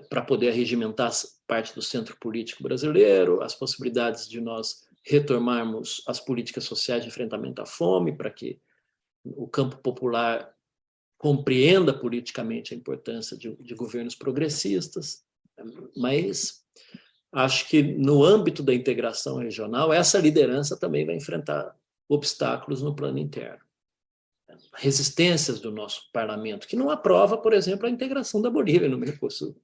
para poder regimentar parte do centro político brasileiro, as possibilidades de nós retomarmos as políticas sociais de enfrentamento à fome, para que o campo popular compreenda politicamente a importância de governos progressistas. Mas acho que, no âmbito da integração regional, essa liderança também vai enfrentar obstáculos no plano interno. Resistências do nosso parlamento, que não aprova, por exemplo, a integração da Bolívia no Mercosul.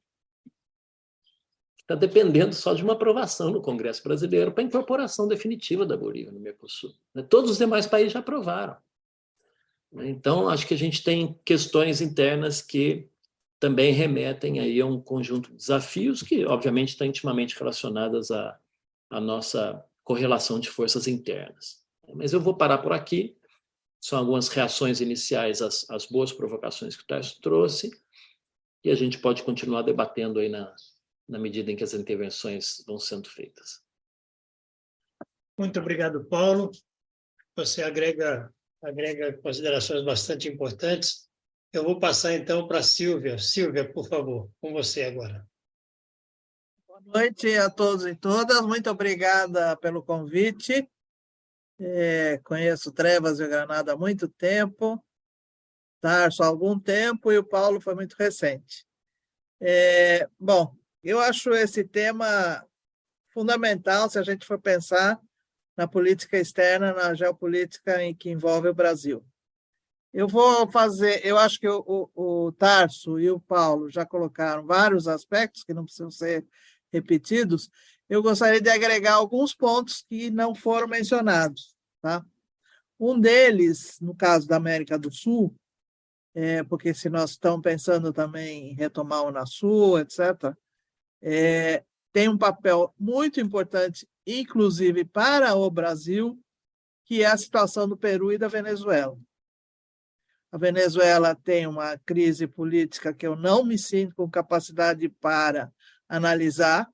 Está dependendo só de uma aprovação no Congresso brasileiro para a incorporação definitiva da Bolívia no Mercosul. Todos os demais países já aprovaram. Então, acho que a gente tem questões internas que também remetem aí a um conjunto de desafios que, obviamente, estão intimamente relacionadas à nossa correlação de forças internas. Mas eu vou parar por aqui. São algumas reações iniciais às boas provocações que o Tarso trouxe, e a gente pode continuar debatendo aí na medida em que as intervenções vão sendo feitas. Muito obrigado, Paulo. Você agrega considerações bastante importantes. Eu vou passar, então, para a Sílvia. Sílvia, por favor, com você agora. Boa noite a todos e todas. Muito obrigada pelo convite. Conheço Trevas e o Granado há muito tempo, Tarso há algum tempo, e o Paulo foi muito recente. Bom, eu acho esse tema fundamental se a gente for pensar na política externa, na geopolítica que envolve o Brasil. Eu acho que o Tarso e o Paulo já colocaram vários aspectos que não precisam ser repetidos. Eu gostaria de agregar alguns pontos que não foram mencionados, tá? Um deles, no caso da América do Sul, porque se nós estamos pensando também em retomar o Unasul, etc., tem um papel muito importante, inclusive para o Brasil, que é a situação do Peru e da Venezuela. A Venezuela tem uma crise política que eu não me sinto com capacidade para analisar,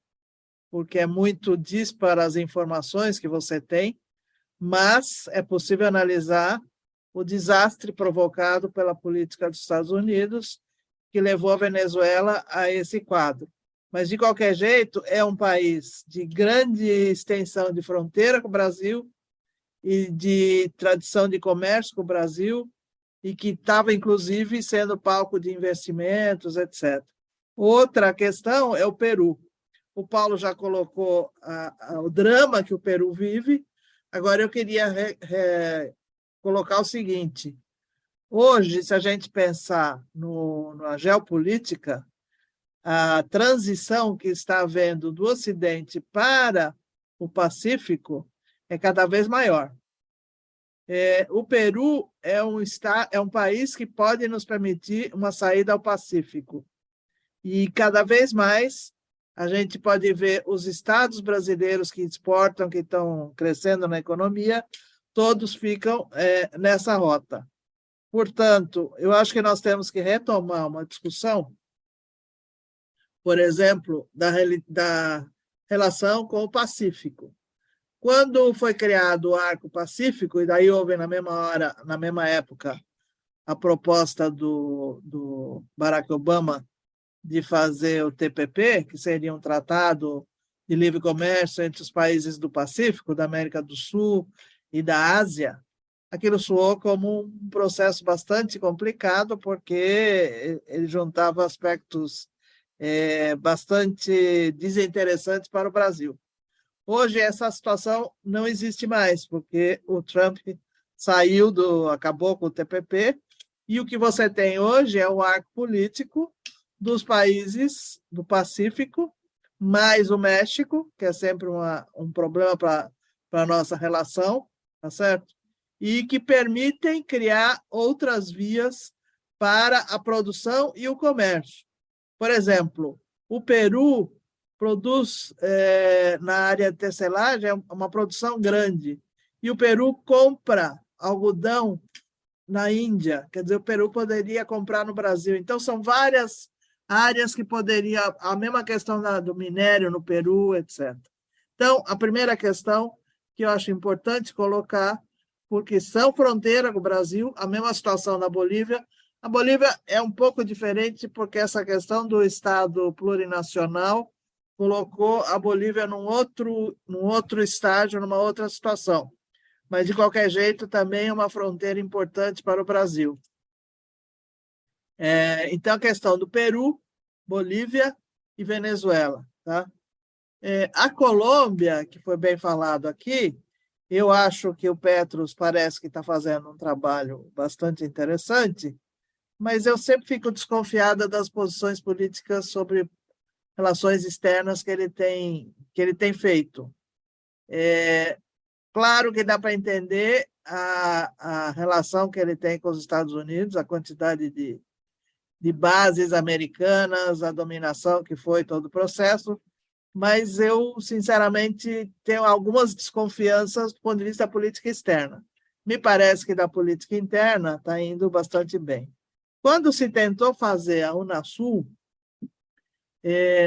porque é muito dispara as informações que você tem, mas é possível analisar o desastre provocado pela política dos Estados Unidos, que levou a Venezuela a esse quadro. Mas, de qualquer jeito, é um país de grande extensão de fronteira com o Brasil e de tradição de comércio com o Brasil, e que estava, inclusive, sendo palco de investimentos, etc. Outra questão é o Peru. O Paulo já colocou o drama que o Peru vive. Agora, eu queria colocar o seguinte. Hoje, se a gente pensar na geopolítica, a transição que está havendo do Ocidente para o Pacífico é cada vez maior. O Peru é um país que pode nos permitir uma saída ao Pacífico. E cada vez mais a gente pode ver os estados brasileiros que exportam, que estão crescendo na economia, todos ficam nessa rota. Portanto, eu acho que nós temos que retomar uma discussão, por exemplo, da relação com o Pacífico. Quando foi criado o Arco Pacífico, e daí houve na mesma época, a proposta do Barack Obama de fazer o TPP, que seria um tratado de livre comércio entre os países do Pacífico, da América do Sul e da Ásia, aquilo soou como um processo bastante complicado, porque ele juntava aspectos bastante desinteressantes para o Brasil. Hoje, essa situação não existe mais, porque o Trump acabou com o TPP, e o que você tem hoje é o arco político dos países do Pacífico, mais o México, que é sempre um problema para a nossa relação, tá certo? E que permitem criar outras vias para a produção e o comércio. Por exemplo, o Peru produz, na área de tecelagem, uma produção grande. E o Peru compra algodão na Índia. Quer dizer, o Peru poderia comprar no Brasil. Então, são várias áreas que poderia... A mesma questão do minério no Peru, etc. Então, a primeira questão que eu acho importante colocar, porque são fronteira com o Brasil, a mesma situação na Bolívia. A Bolívia é um pouco diferente, porque essa questão do Estado plurinacional colocou a Bolívia num outro estágio, numa outra situação. Mas, de qualquer jeito, também é uma fronteira importante para o Brasil. Então, a questão do Peru, Bolívia e Venezuela. Tá? A Colômbia, que foi bem falado aqui, eu acho que o Petros parece que está fazendo um trabalho bastante interessante, mas eu sempre fico desconfiada das posições políticas sobre relações externas que ele tem feito. Claro que dá para entender a relação que ele tem com os Estados Unidos, a quantidade de bases americanas, a dominação que foi todo o processo, mas eu, sinceramente, tenho algumas desconfianças do ponto de vista da política externa. Me parece que da política interna está indo bastante bem. Quando se tentou fazer a Unasul,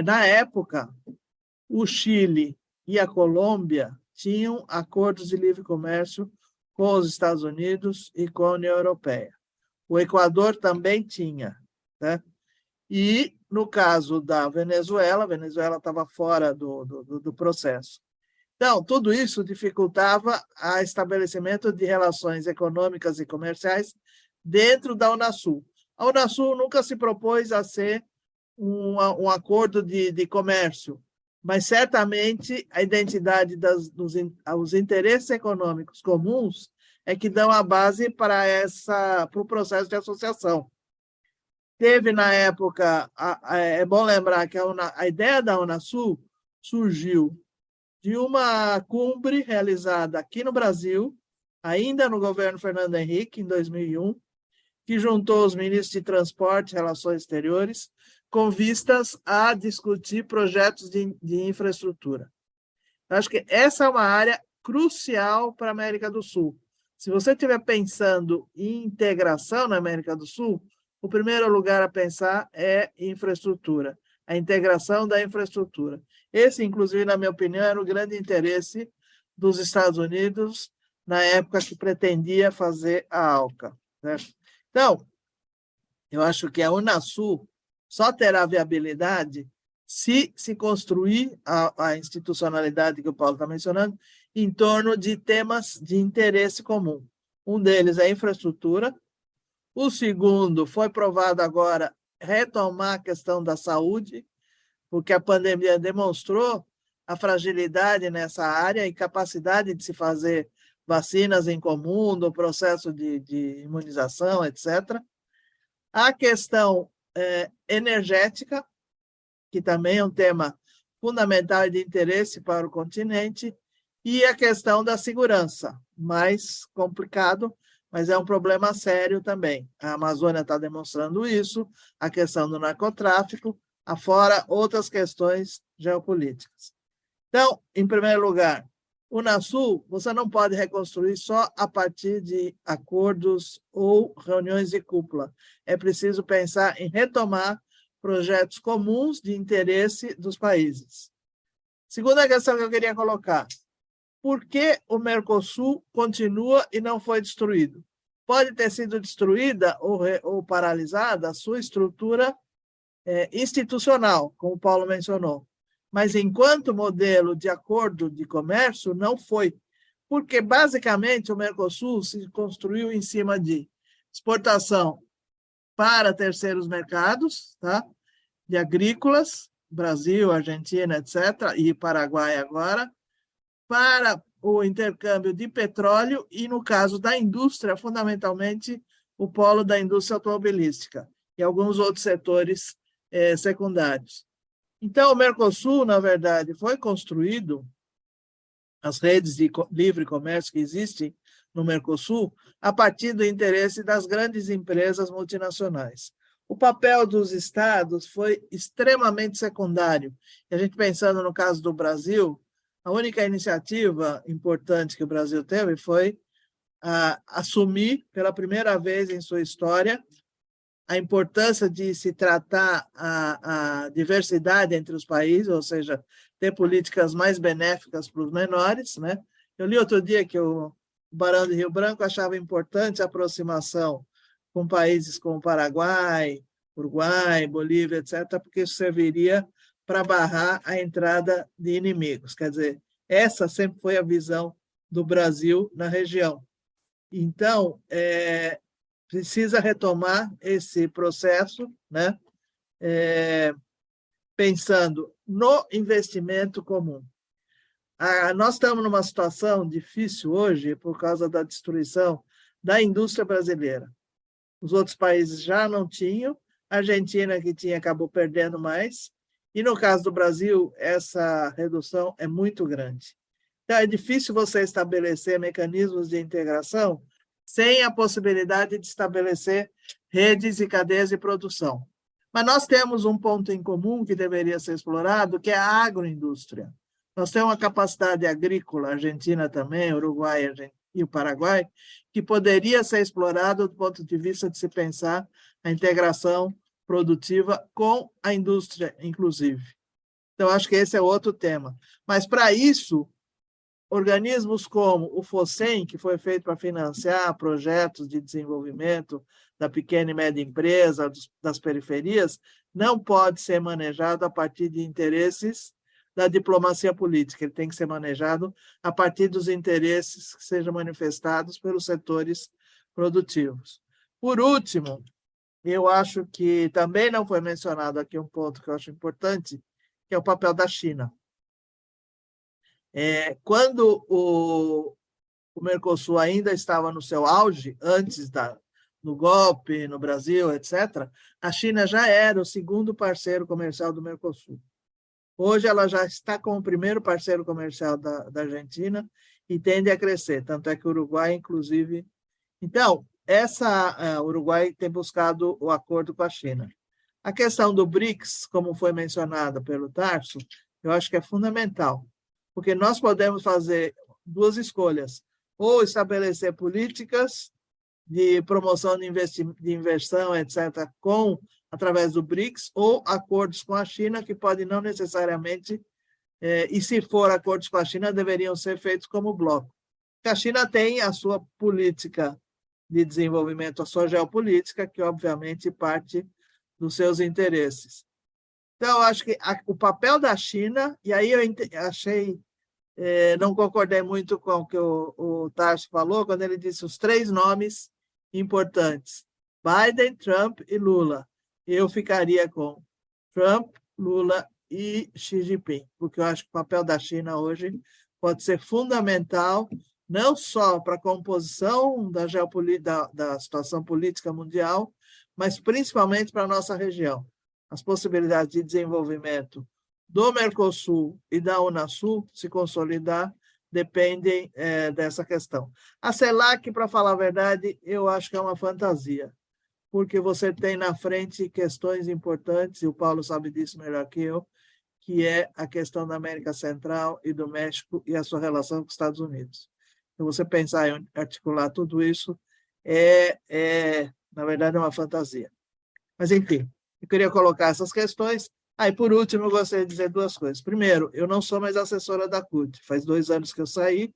na época, o Chile e a Colômbia tinham acordos de livre comércio com os Estados Unidos e com a União Europeia. O Equador também tinha. Né? E, no caso da Venezuela, a Venezuela estava fora do processo. Então, tudo isso dificultava o estabelecimento de relações econômicas e comerciais dentro da Unasul. A Unasul nunca se propôs a ser um acordo de comércio, mas certamente a identidade os interesses econômicos comuns é que dão a base para o processo de associação. Teve, na época, é bom lembrar que a ideia da Unasul surgiu de uma cumbre realizada aqui no Brasil, ainda no governo Fernando Henrique, em 2001, que juntou os ministros de Transporte e Relações Exteriores com vistas a discutir projetos de infraestrutura. Eu acho que essa é uma área crucial para a América do Sul. Se você estiver pensando em integração na América do Sul, o primeiro lugar a pensar é infraestrutura, a integração da infraestrutura. Esse, inclusive, na minha opinião, era o grande interesse dos Estados Unidos na época que pretendia fazer a ALCA. Certo? Então, eu acho que a Unasul só terá viabilidade se construir a institucionalidade que o Paulo está mencionando em torno de temas de interesse comum. Um deles é a infraestrutura. O segundo, foi provado agora, retomar a questão da saúde, porque a pandemia demonstrou a fragilidade nessa área e capacidade de se fazer vacinas em comum, no processo de imunização, etc. A questão energética, que também é um tema fundamental e de interesse para o continente, e a questão da segurança, mais complicado, mas é um problema sério também. A Amazônia está demonstrando isso, a questão do narcotráfico, afora outras questões geopolíticas. Então, em primeiro lugar, o Unasul, você não pode reconstruir só a partir de acordos ou reuniões de cúpula. É preciso pensar em retomar projetos comuns de interesse dos países. Segunda questão que eu queria colocar: por que o Mercosul continua e não foi destruído? Pode ter sido destruída ou paralisada a sua estrutura institucional, como o Paulo mencionou, mas enquanto modelo de acordo de comércio não foi, porque basicamente o Mercosul se construiu em cima de exportação para terceiros mercados, tá? De agrícolas, Brasil, Argentina, etc., e Paraguai agora, para o intercâmbio de petróleo e, no caso da indústria, fundamentalmente o polo da indústria automobilística e alguns outros setores secundários. Então, o Mercosul, na verdade, foi construído, as redes de livre comércio que existem no Mercosul, a partir do interesse das grandes empresas multinacionais. O papel dos estados foi extremamente secundário. E a gente pensando no caso do Brasil, a única iniciativa importante que o Brasil teve foi assumir, pela primeira vez em sua história, a importância de se tratar a diversidade entre os países, ou seja, ter políticas mais benéficas para os menores, né? Eu li outro dia que o Barão de Rio Branco achava importante a aproximação com países como Paraguai, Uruguai, Bolívia, etc., porque isso serviria para barrar a entrada de inimigos. Quer dizer, essa sempre foi a visão do Brasil na região. Então, precisa retomar esse processo, né? Pensando no investimento comum. Nós estamos numa situação difícil hoje por causa da destruição da indústria brasileira. Os outros países já não tinham, a Argentina, que tinha, acabou perdendo mais, e no caso do Brasil, essa redução é muito grande. Então, é difícil você estabelecer mecanismos de integração sem a possibilidade de estabelecer redes e cadeias de produção. Mas nós temos um ponto em comum que deveria ser explorado, que é a agroindústria. Nós temos uma capacidade agrícola, a Argentina também, Uruguai e o Paraguai, que poderia ser explorado do ponto de vista de se pensar a integração produtiva com a indústria, inclusive. Então, acho que esse é outro tema. Mas, para isso, organismos como o FOSEM, que foi feito para financiar projetos de desenvolvimento da pequena e média empresa, das periferias, não pode ser manejado a partir de interesses da diplomacia política. Ele tem que ser manejado a partir dos interesses que sejam manifestados pelos setores produtivos. Por último, eu acho que também não foi mencionado aqui um ponto que eu acho importante, que é o papel da China. Quando o Mercosul ainda estava no seu auge, antes do golpe no Brasil, etc., a China já era o segundo parceiro comercial do Mercosul. Hoje ela já está como o primeiro parceiro comercial da Argentina e tende a crescer, tanto é que o Uruguai, inclusive... Então, o Uruguai tem buscado o acordo com a China. A questão do BRICS, como foi mencionada pelo Tarso, eu acho que é fundamental, porque nós podemos fazer duas escolhas, ou estabelecer políticas de promoção de inversão, etc., através do BRICS, ou acordos com a China, que podem não necessariamente, e se for acordos com a China, deveriam ser feitos como bloco. Porque a China tem a sua política de desenvolvimento, a sua geopolítica, que obviamente parte dos seus interesses. Então, eu acho que o papel da China, e aí eu achei, não concordei muito com o que o Tarso falou, quando ele disse os 3 nomes importantes, Biden, Trump e Lula. Eu ficaria com Trump, Lula e Xi Jinping, porque eu acho que o papel da China hoje pode ser fundamental, não só para a composição da situação política mundial, mas principalmente para a nossa região. As possibilidades de desenvolvimento do Mercosul e da Unasul se consolidar dependem dessa questão. A CELAC, para falar a verdade, eu acho que é uma fantasia, porque você tem na frente questões importantes, e o Paulo sabe disso melhor que eu, que é a questão da América Central e do México e a sua relação com os Estados Unidos. Então, você pensar em articular tudo isso na verdade, é uma fantasia. Mas, enfim, eu queria colocar essas questões. E, por último, eu gostaria de dizer 2 coisas. Primeiro, eu não sou mais assessora da CUT. Faz 2 anos que eu saí.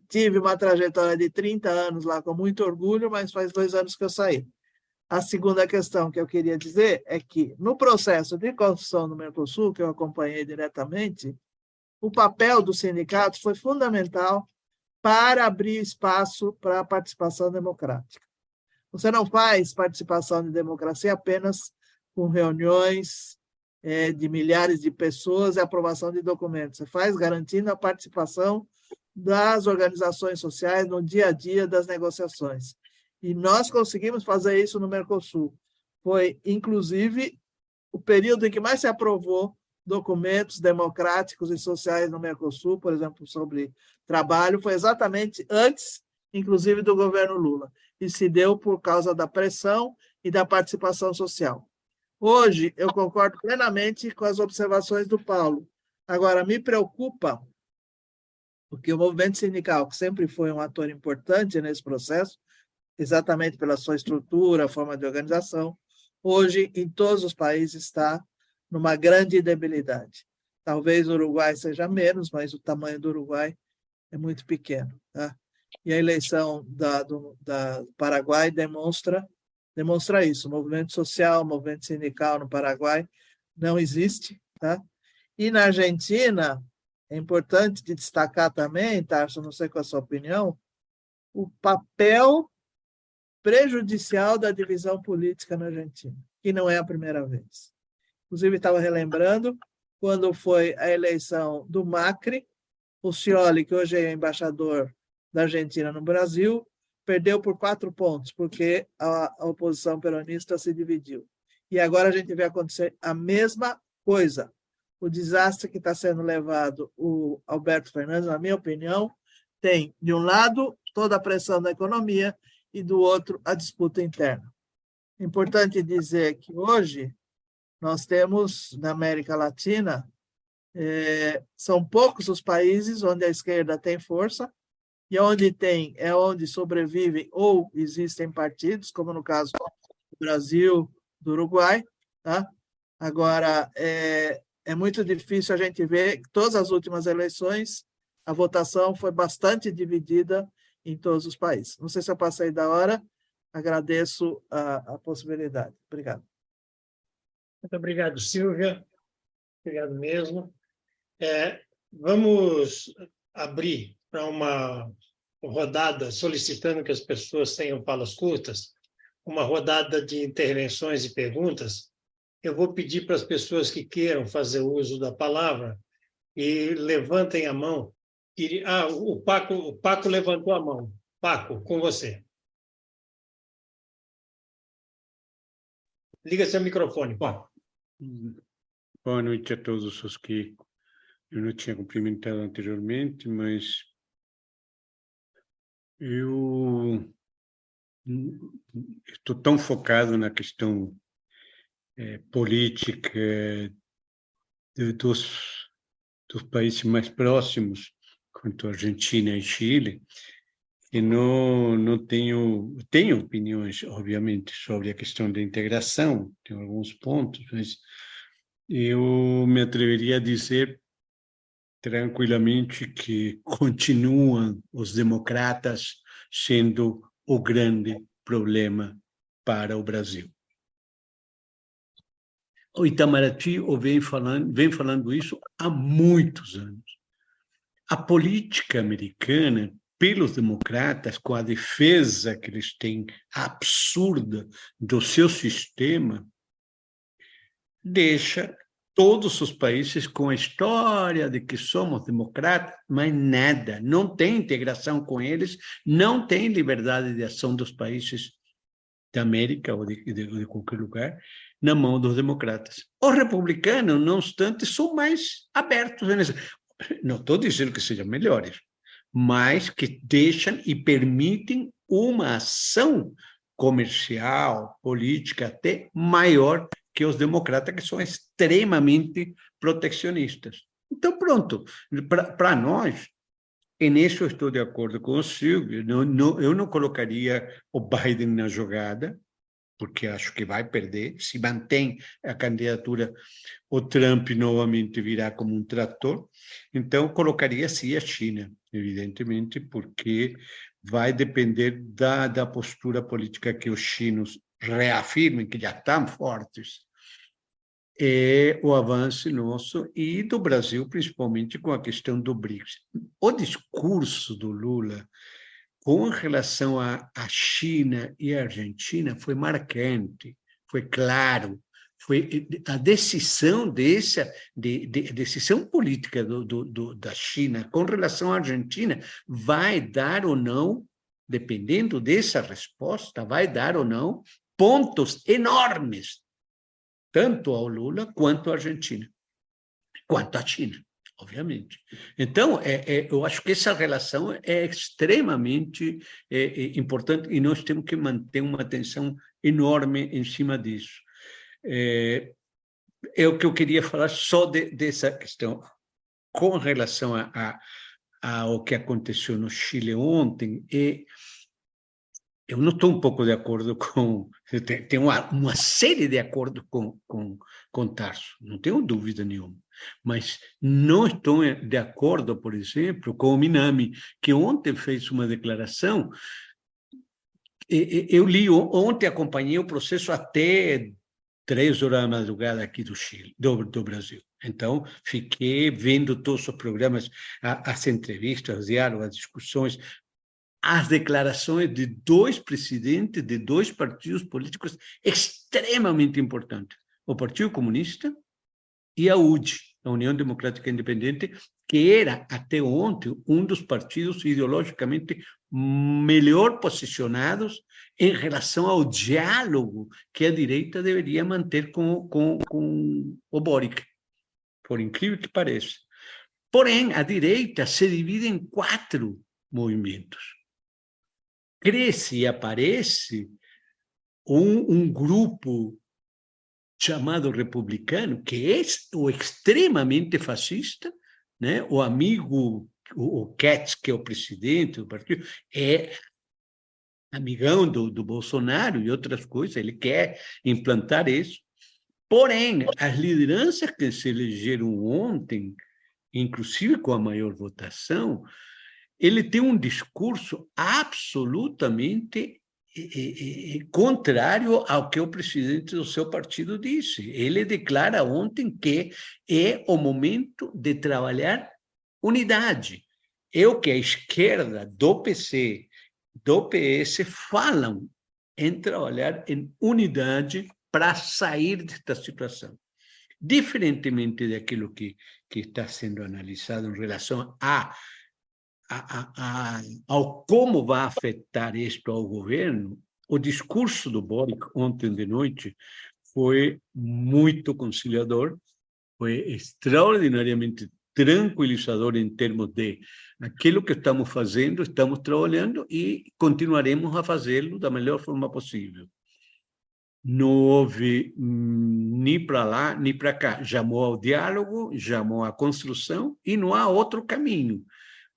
Tive uma trajetória de 30 anos lá com muito orgulho, mas faz 2 anos que eu saí. A segunda questão que eu queria dizer é que, no processo de construção do Mercosul, que eu acompanhei diretamente, o papel dos sindicatos foi fundamental para abrir espaço para a participação democrática. Você não faz participação de democracia apenas com reuniões de milhares de pessoas e aprovação de documentos. Você faz garantindo a participação das organizações sociais no dia a dia das negociações. E nós conseguimos fazer isso no Mercosul. Foi, inclusive, o período em que mais se aprovou documentos democráticos e sociais no Mercosul, por exemplo, sobre trabalho, foi exatamente antes, inclusive, do governo Lula. E se deu por causa da pressão e da participação social. Hoje, eu concordo plenamente com as observações do Paulo. Agora, me preocupa, porque o movimento sindical, que sempre foi um ator importante nesse processo, exatamente pela sua estrutura, forma de organização, hoje, em todos os países, está numa grande debilidade. Talvez o Uruguai seja menos, mas o tamanho do Uruguai é muito pequeno. Tá? E a eleição do Paraguai demonstra isso. O movimento social, o movimento sindical no Paraguai não existe. Tá? E na Argentina, é importante de destacar também, Tarso, não sei qual é a sua opinião, o papel prejudicial da divisão política na Argentina, que não é a primeira vez. Inclusive, estava relembrando, quando foi a eleição do Macri, o Scioli, que hoje é embaixador da Argentina no Brasil, perdeu por 4 pontos, porque a oposição peronista se dividiu. E agora a gente vê acontecer a mesma coisa. O desastre que está sendo levado o Alberto Fernandes, na minha opinião, tem, de um lado, toda a pressão da economia e, do outro, a disputa interna. Importante dizer que hoje nós temos, na América Latina, são poucos os países onde a esquerda tem força, e onde sobrevivem ou existem partidos, como no caso do Brasil, do Uruguai. Tá? Agora, é muito difícil a gente ver que todas as últimas eleições, a votação foi bastante dividida em todos os países. Não sei se eu passei da hora, agradeço a possibilidade. Obrigado. Muito obrigado, Silvia. Obrigado mesmo. Vamos abrir para uma rodada, solicitando que as pessoas tenham falas curtas, uma rodada de intervenções e perguntas. Eu vou pedir para as pessoas que queiram fazer uso da palavra e levantem a mão. O Paco levantou a mão. Paco, com você. Liga seu microfone, Paco. Boa noite a todos os que eu não tinha cumprimentado anteriormente, mas eu estou tão focado na questão política dos países mais próximos, quanto a Argentina e Chile, e não tenho opiniões, obviamente, sobre a questão da integração, tenho alguns pontos, mas eu me atreveria a dizer tranquilamente que continuam os democratas sendo o grande problema para o Brasil. O Itamaraty vem falando isso há muitos anos. A política americana, pelos democratas, com a defesa que eles têm absurda do seu sistema, deixa todos os países com a história de que somos democratas, mas nada, não tem integração com eles, não tem liberdade de ação dos países da América ou de qualquer lugar, na mão dos democratas. Os republicanos, não obstante, são mais abertos. Não estou dizendo que sejam melhores, mas que deixam e permitem uma ação comercial, política, até maior que os democratas, que são extremamente protecionistas. Então, pronto, para nós, e nisso eu estou de acordo com o Silvio, eu não colocaria o Biden na jogada, porque acho que vai perder. Se mantém a candidatura, o Trump novamente virá como um trator. Então, colocaria sim a China, evidentemente, porque vai depender da postura política que os chinos reafirmem, que já estão fortes, o avanço nosso e do Brasil, principalmente com a questão do BRICS. O discurso do Lula com relação à China e à Argentina foi marcante, foi claro, foi a decisão decisão política da China com relação à Argentina vai dar ou não, dependendo dessa resposta, vai dar ou não pontos enormes, tanto ao Lula quanto à Argentina, quanto à China, obviamente. Então, eu acho que essa relação é extremamente importante e nós temos que manter uma atenção enorme em cima disso. É o que eu queria falar só dessa questão. Com relação ao que aconteceu no Chile ontem, eu não estou um pouco de acordo com... Tem uma série de acordos com Tarso, não tenho dúvida nenhuma. Mas não estou de acordo, por exemplo, com o Minami, que ontem fez uma declaração. Eu li ontem, acompanhei o processo até 3 horas da madrugada aqui do Chile, do Brasil. Então, fiquei vendo todos os programas, as entrevistas, os diálogos, as discussões, as declarações de 2 presidentes de 2 partidos políticos extremamente importantes, o Partido Comunista e a UDI, a União Democrática Independente, que era até ontem um dos partidos ideologicamente melhor posicionados em relação ao diálogo que a direita deveria manter com o Boric, por incrível que pareça. Porém, a direita se divide em 4 movimentos. Cresce e aparece um grupo chamado republicano, que é o extremamente fascista, né? O amigo, o Katz, que é o presidente do partido, é amigão do Bolsonaro e outras coisas, ele quer implantar isso. Porém, as lideranças que se elegeram ontem, inclusive com a maior votação, ele tem um discurso absolutamente contrário ao que o presidente do seu partido disse. Ele declara ontem que é o momento de trabalhar unidade. É o que a esquerda do PC, do PS, falam em trabalhar em unidade para sair desta situação. Diferentemente daquilo que está sendo analisado em relação ao como vai afetar isto ao governo, o discurso do Boric ontem de noite foi muito conciliador, foi extraordinariamente tranquilizador em termos de aquilo que estamos fazendo, estamos trabalhando e continuaremos a fazê-lo da melhor forma possível. Não houve nem para lá, nem para cá. Chamou ao diálogo, chamou à construção e não há outro caminho.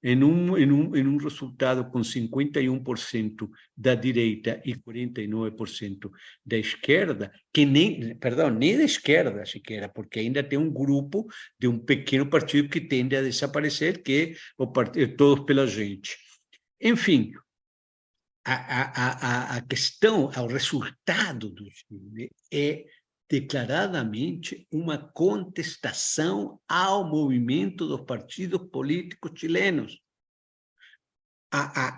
Em um resultado com 51% da direita e 49% da esquerda, que nem da esquerda sequer, porque ainda tem um grupo de um pequeno partido que tende a desaparecer, que é o partido Todos pela Gente. Enfim, a questão, o resultado do Chile é declaradamente uma contestação ao movimento dos partidos políticos chilenos.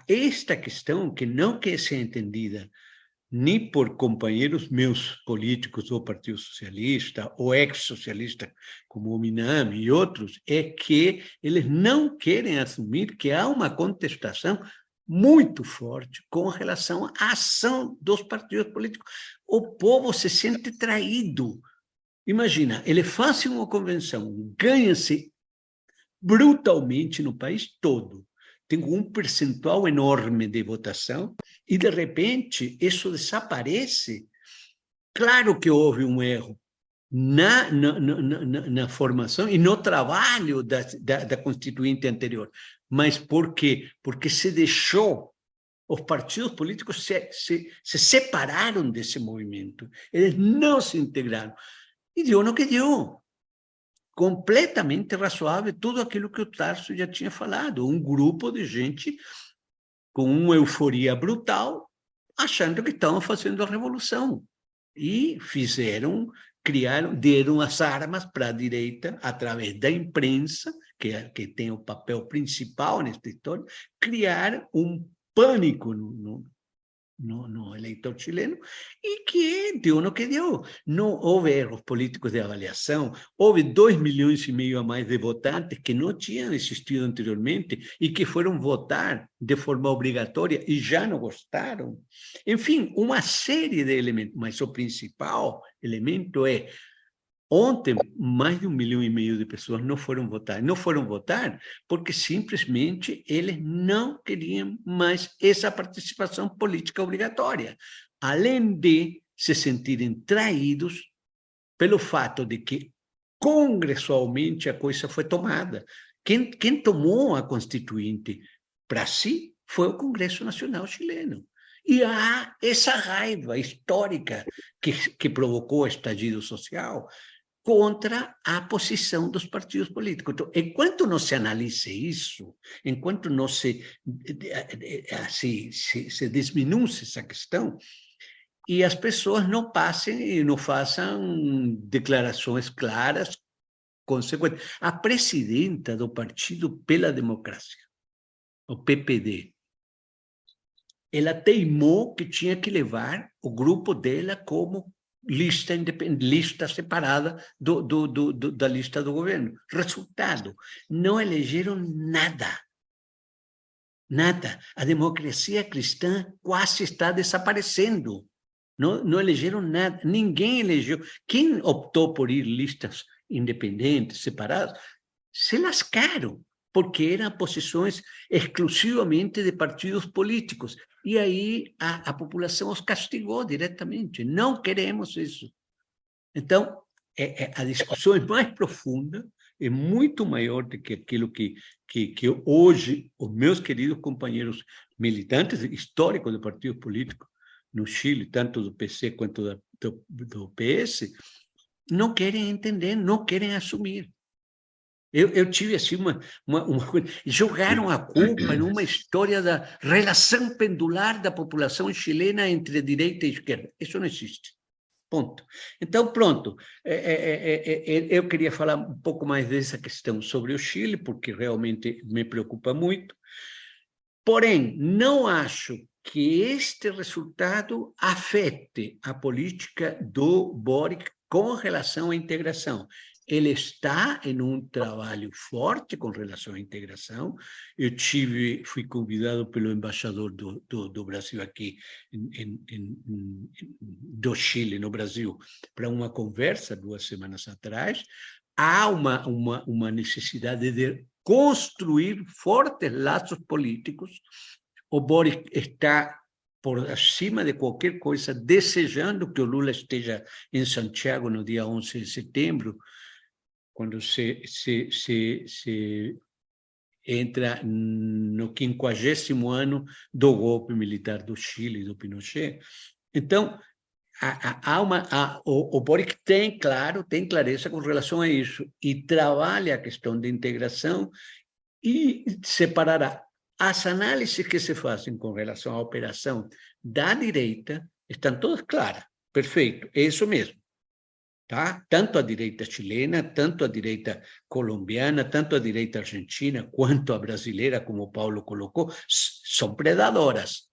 Esta questão, que não quer ser entendida nem por companheiros meus políticos do Partido Socialista ou ex-socialistas como o Minami e outros, é que eles não querem assumir que há uma contestação muito forte com relação à ação dos partidos políticos. O povo se sente traído. Imagina, eles fazem uma convenção, ganha-se brutalmente no país todo. Tem um percentual enorme de votação e, de repente, isso desaparece. Claro que houve um erro na formação e no trabalho da Constituinte anterior. Mas por quê? Porque se deixou, os partidos políticos se separaram desse movimento. Eles não se integraram. E deu no que deu. Completamente razoável tudo aquilo que o Tarso já tinha falado. Um grupo de gente com uma euforia brutal, achando que estavam fazendo a revolução. E deram as armas para a direita, através da imprensa, que tem o papel principal nesta história, criar um pânico no eleitor chileno, e que deu no que deu. Não houve erros políticos de avaliação, houve 2,5 milhões a mais de votantes que não tinham existido anteriormente e que foram votar de forma obrigatória e já não gostaram. Enfim, uma série de elementos, mas o principal elemento é: ontem, mais de 1,5 milhão de pessoas não foram votar. Não foram votar porque simplesmente eles não queriam mais essa participação política obrigatória, além de se sentirem traídos pelo fato de que congressualmente a coisa foi tomada. Quem tomou a Constituinte para si foi o Congresso Nacional chileno. E há essa raiva histórica que provocou o estallido social contra a posição dos partidos políticos. Então, enquanto não se analise isso, enquanto não se desminuje essa questão, e as pessoas não passem e não façam declarações claras, consequentes. A presidenta do Partido pela Democracia, o PPD, ela teimou que tinha que levar o grupo dela como lista separada da lista do governo. Resultado, não elegeram nada. Nada. A democracia cristã quase está desaparecendo. Não elegeram nada. Ninguém elegeu. Quem optou por ir listas independentes, separadas, se lascaram, porque eram posições exclusivamente de partidos políticos. E aí a população os castigou diretamente. Não queremos isso. Então, a discussão é mais profunda, é muito maior do que aquilo que hoje os meus queridos companheiros militantes históricos de partidos políticos no Chile, tanto do PC quanto do PS, não querem entender, não querem assumir. Eu tive assim uma coisa. Jogaram a culpa numa história da relação pendular da população chilena entre direita e esquerda. Isso não existe. Ponto. Então, pronto. Eu queria falar um pouco mais dessa questão sobre o Chile, porque realmente me preocupa muito. Porém, não acho que este resultado afete a política do Boric com relação à integração. Ele está em um trabalho forte com relação à integração. Eu fui convidado pelo embaixador do Brasil aqui, do Chile, no Brasil, para uma conversa 2 semanas atrás, há uma necessidade de construir fortes laços políticos. O Boric está, por acima de qualquer coisa, desejando que o Lula esteja em Santiago no dia 11 de setembro, quando se entra no 50º ano do golpe militar do Chile, do Pinochet. Então, o Boric tem clareza com relação a isso, e trabalha a questão de integração e separará. As análises que se fazem com relação à operação da direita estão todas claras. Perfeito, é isso mesmo. Tá? Tanto a direita chilena, tanto a direita colombiana, tanto a direita argentina, quanto a brasileira, como o Paulo colocou, são predadoras.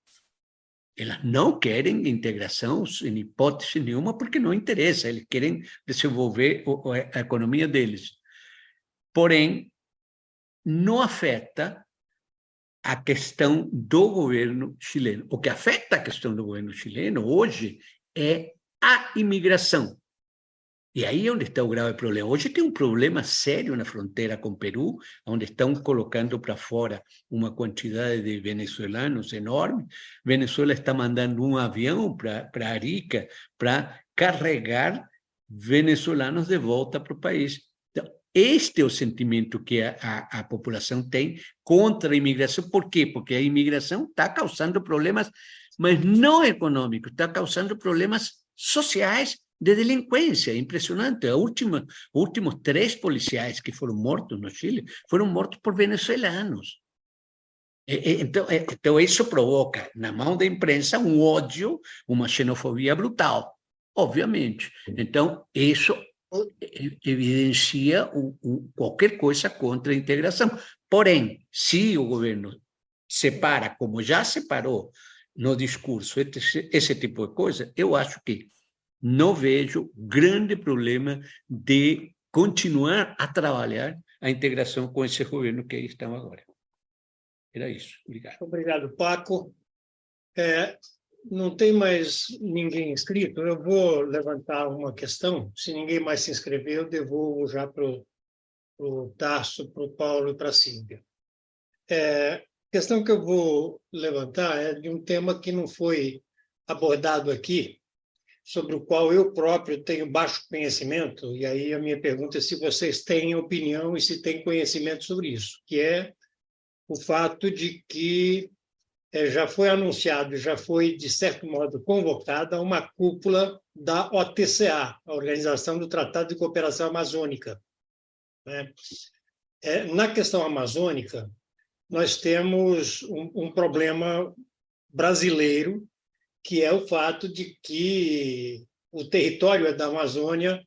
Elas não querem integração em hipótese nenhuma, porque não interessa, eles querem desenvolver a economia deles. Porém, não afeta a questão do governo chileno. O que afeta a questão do governo chileno hoje é a imigração. E aí é onde está o grave problema. Hoje tem um problema sério na fronteira com o Peru, onde estão colocando para fora uma quantidade de venezuelanos enorme. Venezuela está mandando um avião para Arica para carregar venezuelanos de volta para o país. Então, este é o sentimento que a população tem contra a imigração. Por quê? Porque a imigração está causando problemas, mas não econômicos, está causando problemas sociais, de delinquência. É impressionante. Os últimos 3 policiais que foram mortos no Chile foram mortos por venezuelanos. Então, isso provoca, na mão da imprensa, um ódio, uma xenofobia brutal, obviamente. Então, isso evidencia qualquer coisa contra a integração. Porém, se o governo separa, como já separou no discurso, esse tipo de coisa, eu acho que não vejo grande problema de continuar a trabalhar a integração com esse governo que aí estão agora. Era isso. Obrigado. Obrigado, Paco. Não tem mais ninguém inscrito. Eu vou levantar uma questão. Se ninguém mais se inscrever, eu devolvo já para o Tarso, para o Paulo e para a Sílvia. A questão que eu vou levantar é de um tema que não foi abordado aqui, sobre o qual eu próprio tenho baixo conhecimento, e aí a minha pergunta é se vocês têm opinião e se têm conhecimento sobre isso, que é o fato de que já foi anunciado, já foi, de certo modo, convocada uma cúpula da OTCA, a Organização do Tratado de Cooperação Amazônica. Na questão amazônica, nós temos um problema brasileiro, que é o fato de que o território da Amazônia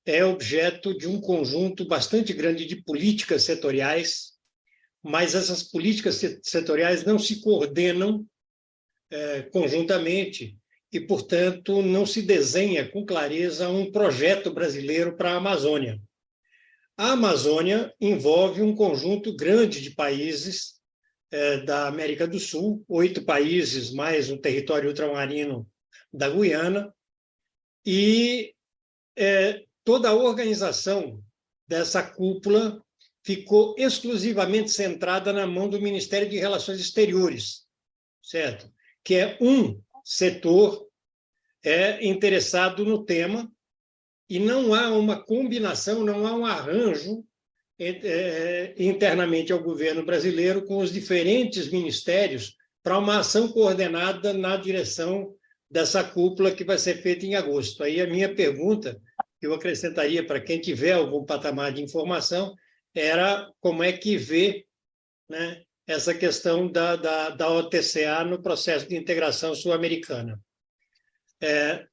é objeto de um conjunto bastante grande de políticas setoriais, mas essas políticas setoriais não se coordenam conjuntamente e, portanto, não se desenha com clareza um projeto brasileiro para a Amazônia. A Amazônia envolve um conjunto grande de países da América do Sul, 8 países, mais o território ultramarino da Guiana, e toda a organização dessa cúpula ficou exclusivamente centrada na mão do Ministério de Relações Exteriores, certo? Que é um setor interessado no tema, e não há uma combinação, não há um arranjo internamente ao governo brasileiro com os diferentes ministérios para uma ação coordenada na direção dessa cúpula que vai ser feita em agosto. Aí a minha pergunta, que eu acrescentaria para quem tiver algum patamar de informação, era como é que vê, né, essa questão da OTCA no processo de integração sul-americana.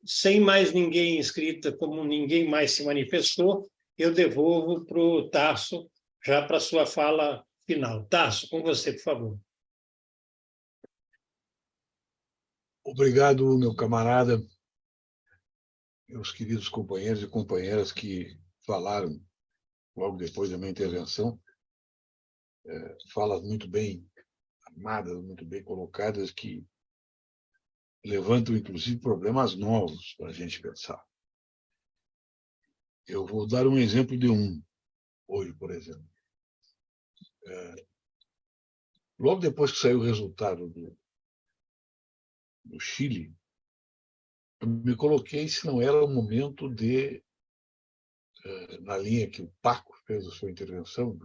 Sem mais ninguém inscrito, como ninguém mais se manifestou, eu devolvo para o Tarso, já para a sua fala final. Tarso, com você, por favor. Obrigado, meu camarada, meus queridos companheiros e companheiras que falaram logo depois da minha intervenção. Falas muito bem armadas, muito bem colocadas, que levantam, inclusive, problemas novos para a gente pensar. Eu vou dar um exemplo de hoje, por exemplo. Logo depois que saiu o resultado do Chile, eu me coloquei se não era o momento de, na linha que o Paco fez a sua intervenção,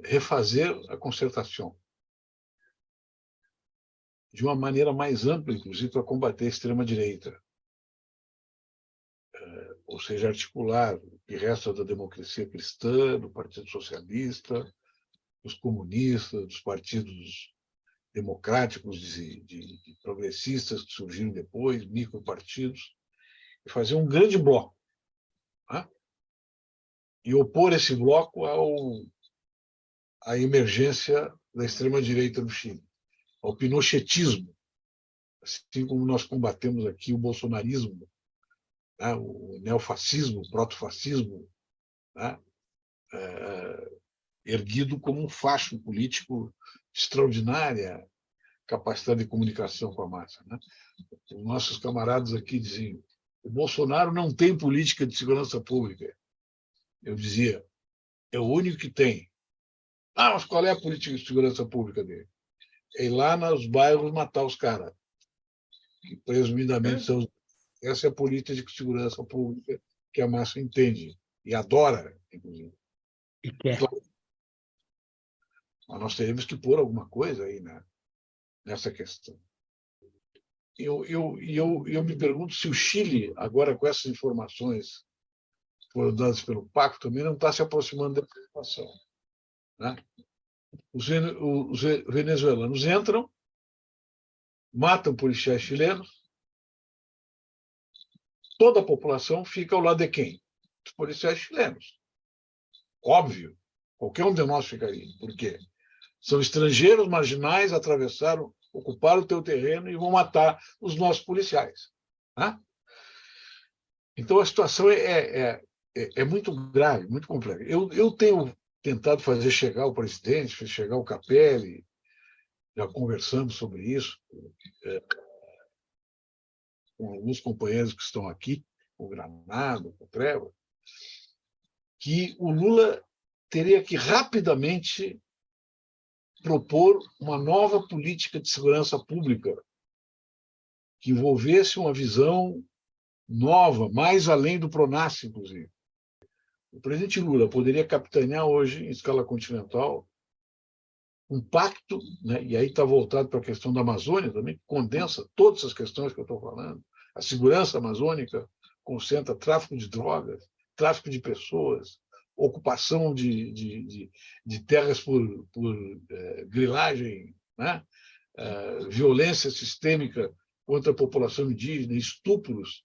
refazer a concertação de uma maneira mais ampla, inclusive, para combater a extrema-direita. Ou seja, articular o que resta da democracia cristã, do Partido Socialista, dos comunistas, dos partidos democráticos de progressistas que surgiram depois, micropartidos, e fazer um grande bloco, né? E opor esse bloco à emergência da extrema-direita no Chile, ao pinochetismo, assim como nós combatemos aqui o bolsonarismo, né? O neofascismo, o protofascismo, né? Erguido como um facho político de extraordinária capacidade de comunicação com a massa, né? Os nossos camaradas aqui diziam: o Bolsonaro não tem política de segurança pública. Eu dizia: é o único que tem. Ah, mas qual é a política de segurança pública dele? É ir lá nos bairros matar os caras, que presumidamente são. Essa é a política de segurança pública que a massa entende e adora, inclusive. E quer. Então, mas nós teremos que pôr alguma coisa aí, né, nessa questão. Eu me pergunto se o Chile, agora com essas informações que foram dadas pelo Paco, também não está se aproximando da situação, né? Os venezuelanos entram, matam policiais chilenos, toda a população fica ao lado de quem? Dos policiais chilenos. Óbvio, qualquer um de nós ficaria. Por quê? São estrangeiros marginais, atravessaram, ocuparam o teu terreno e vão matar os nossos policiais, né? Então, a situação é muito grave, muito complexa. Eu tenho tentado fazer chegar ao presidente, fazer chegar ao Capelli, já conversamos sobre isso com alguns companheiros que estão aqui, o Granado, o Treva, que o Lula teria que rapidamente propor uma nova política de segurança pública que envolvesse uma visão nova, mais além do PRONAS, inclusive. O presidente Lula poderia capitanear hoje, em escala continental, um pacto, né, e aí está voltado para a questão da Amazônia também, que condensa todas as questões que eu estou falando. A segurança amazônica concentra tráfico de drogas, tráfico de pessoas, ocupação de terras por grilagem, né? Violência sistêmica contra a população indígena, estupros,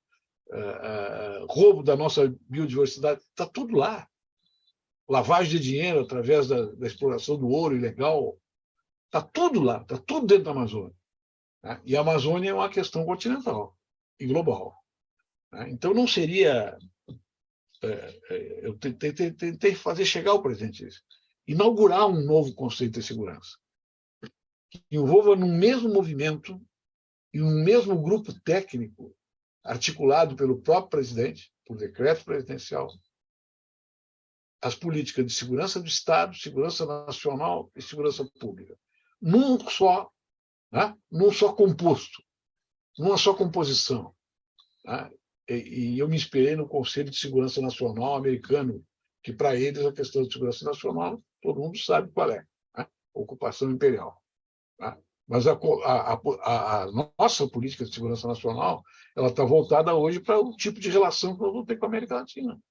roubo da nossa biodiversidade, está tudo lá. Lavagem de dinheiro através da exploração do ouro ilegal, está tudo lá, está tudo dentro da Amazônia, né? E a Amazônia é uma questão continental e global, né? Então não seria... eu tentei fazer chegar ao presidente isso, inaugurar um novo conceito de segurança, que envolva num mesmo movimento e um mesmo grupo técnico, articulado pelo próprio presidente, por decreto presidencial, as políticas de segurança do Estado, segurança nacional e segurança pública, num só composto, numa só composição, né? E eu me inspirei no Conselho de Segurança Nacional americano, que para eles a questão de segurança nacional, todo mundo sabe qual é, né? Ocupação imperial, né? Mas a nossa política de segurança nacional ela está voltada hoje para o tipo de relação que nós vamos ter com a América Latina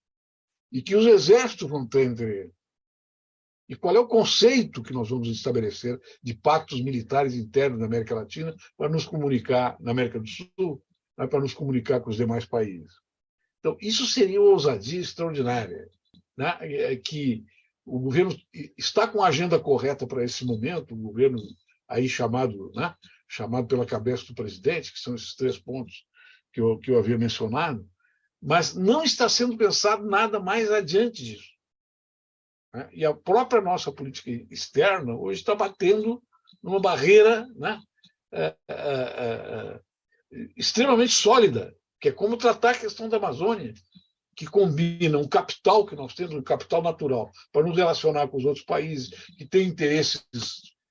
e que os exércitos vão ter entre eles. E qual é o conceito que nós vamos estabelecer de pactos militares internos na América Latina para nos comunicar, na América do Sul, para nos comunicar com os demais países. Então, isso seria uma ousadia extraordinária, né? Que o governo está com a agenda correta para esse momento, o governo aí chamado pela cabeça do presidente, que são esses 3 pontos que eu havia mencionado, mas não está sendo pensado nada mais adiante disso, né? E a própria nossa política externa hoje está batendo numa barreira, né, extremamente sólida, que é como tratar a questão da Amazônia, que combina um capital que nós temos, um capital natural, para nos relacionar com os outros países que têm interesses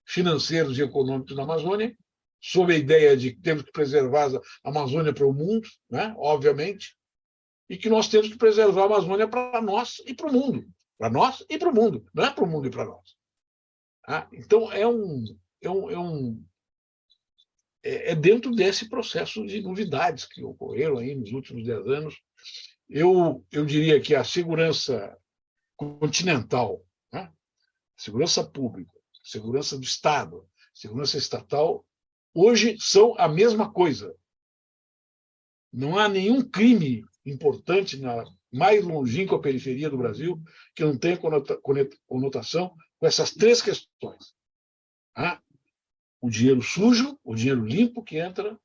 financeiros e econômicos na Amazônia, sob a ideia de que temos que preservar a Amazônia para o mundo, né? Obviamente, e que nós temos que preservar a Amazônia para nós e para o mundo. Para nós e para o mundo, não é para o mundo e para nós. Então, é dentro desse processo de novidades que ocorreram aí nos últimos 10 anos. Eu diria que a segurança continental, né? Segurança pública, segurança do Estado, segurança estatal, hoje são a mesma coisa. Não há nenhum crime importante na mais longínqua periferia do Brasil que não tenha conotação com essas três questões. O dinheiro sujo, o dinheiro limpo que entra,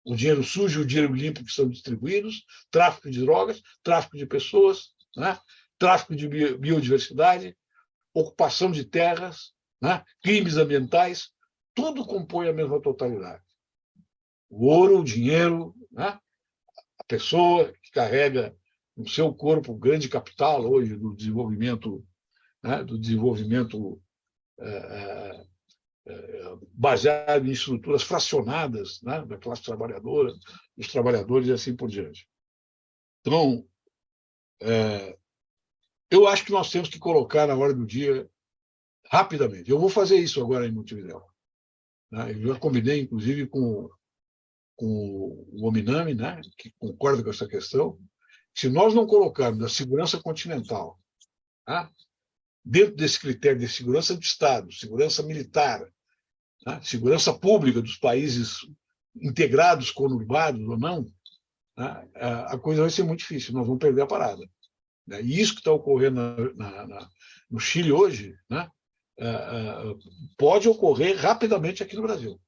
o dinheiro sujo e o dinheiro limpo que são distribuídos, tráfico de drogas, tráfico de pessoas, né? Tráfico de biodiversidade, ocupação de terras, né? Crimes ambientais, tudo compõe a mesma totalidade. O ouro, o dinheiro, né? A pessoa que carrega no seu corpo o grande capital hoje do desenvolvimento, né? Baseado em estruturas fracionadas, né? Da classe trabalhadora, dos trabalhadores e assim por diante. Então, eu acho que nós temos que colocar na ordem do dia rapidamente. Eu vou fazer isso agora em Montevidéu. Eu já combinei, inclusive, com o Ominami, né? Que concorda com essa questão. Se nós não colocarmos a segurança continental, né? Dentro desse critério de segurança do Estado, segurança militar, né? Segurança pública dos países integrados, conurbados ou não, né? A coisa vai ser muito difícil, nós vamos perder a parada. E isso que está ocorrendo no Chile hoje, né? Pode ocorrer rapidamente aqui no Brasil,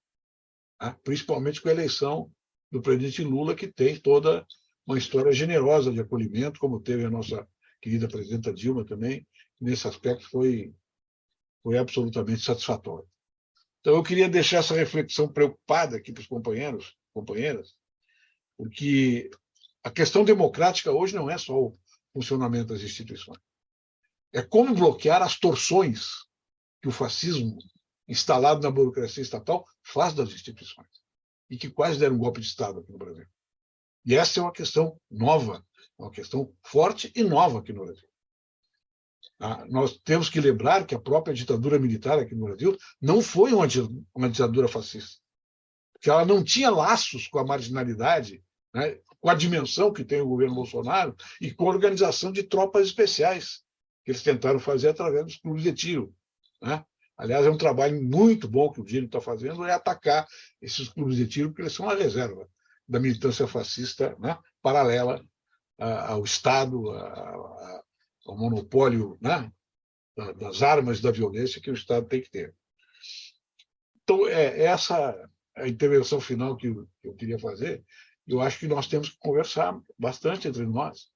né? Principalmente com a eleição do presidente Lula, que tem toda uma história generosa de acolhimento, como teve a nossa querida presidenta Dilma também. Nesse aspecto foi absolutamente satisfatório. Então, eu queria deixar essa reflexão preocupada aqui para os companheiros, companheiras, porque a questão democrática hoje não é só o funcionamento das instituições. É como bloquear as torções que o fascismo, instalado na burocracia estatal, faz das instituições, e que quase deram um golpe de Estado aqui no Brasil. E essa é uma questão nova, uma questão forte e nova aqui no Brasil. Nós temos que lembrar que a própria ditadura militar aqui no Brasil não foi uma ditadura fascista, porque ela não tinha laços com a marginalidade, né, com a dimensão que tem o governo Bolsonaro e com a organização de tropas especiais que eles tentaram fazer através dos clubes de tiro, né? Aliás, é um trabalho muito bom que o Dino está fazendo, é atacar esses clubes de tiro, porque eles são a reserva da militância fascista, né, paralela ao Estado, ao monopólio, né, das armas da violência que o Estado tem que ter. Então, essa a intervenção final que eu queria fazer. Eu acho que nós temos que conversar bastante entre nós,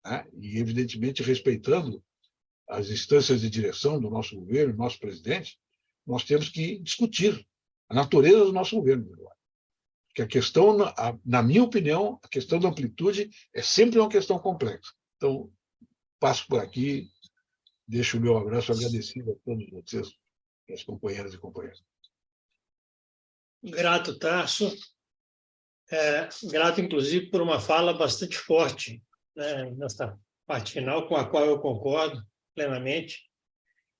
né, e, evidentemente, respeitando as instâncias de direção do nosso governo, do nosso presidente, nós temos que discutir a natureza do nosso governo. Porque a questão, na minha opinião, a questão da amplitude é sempre uma questão complexa. Então, passo por aqui, deixo o meu abraço agradecido a todos vocês, as companheiras e companheiros. Grato, Tarso. Grato, inclusive, por uma fala bastante forte, né, nessa parte final, com a qual eu concordo plenamente.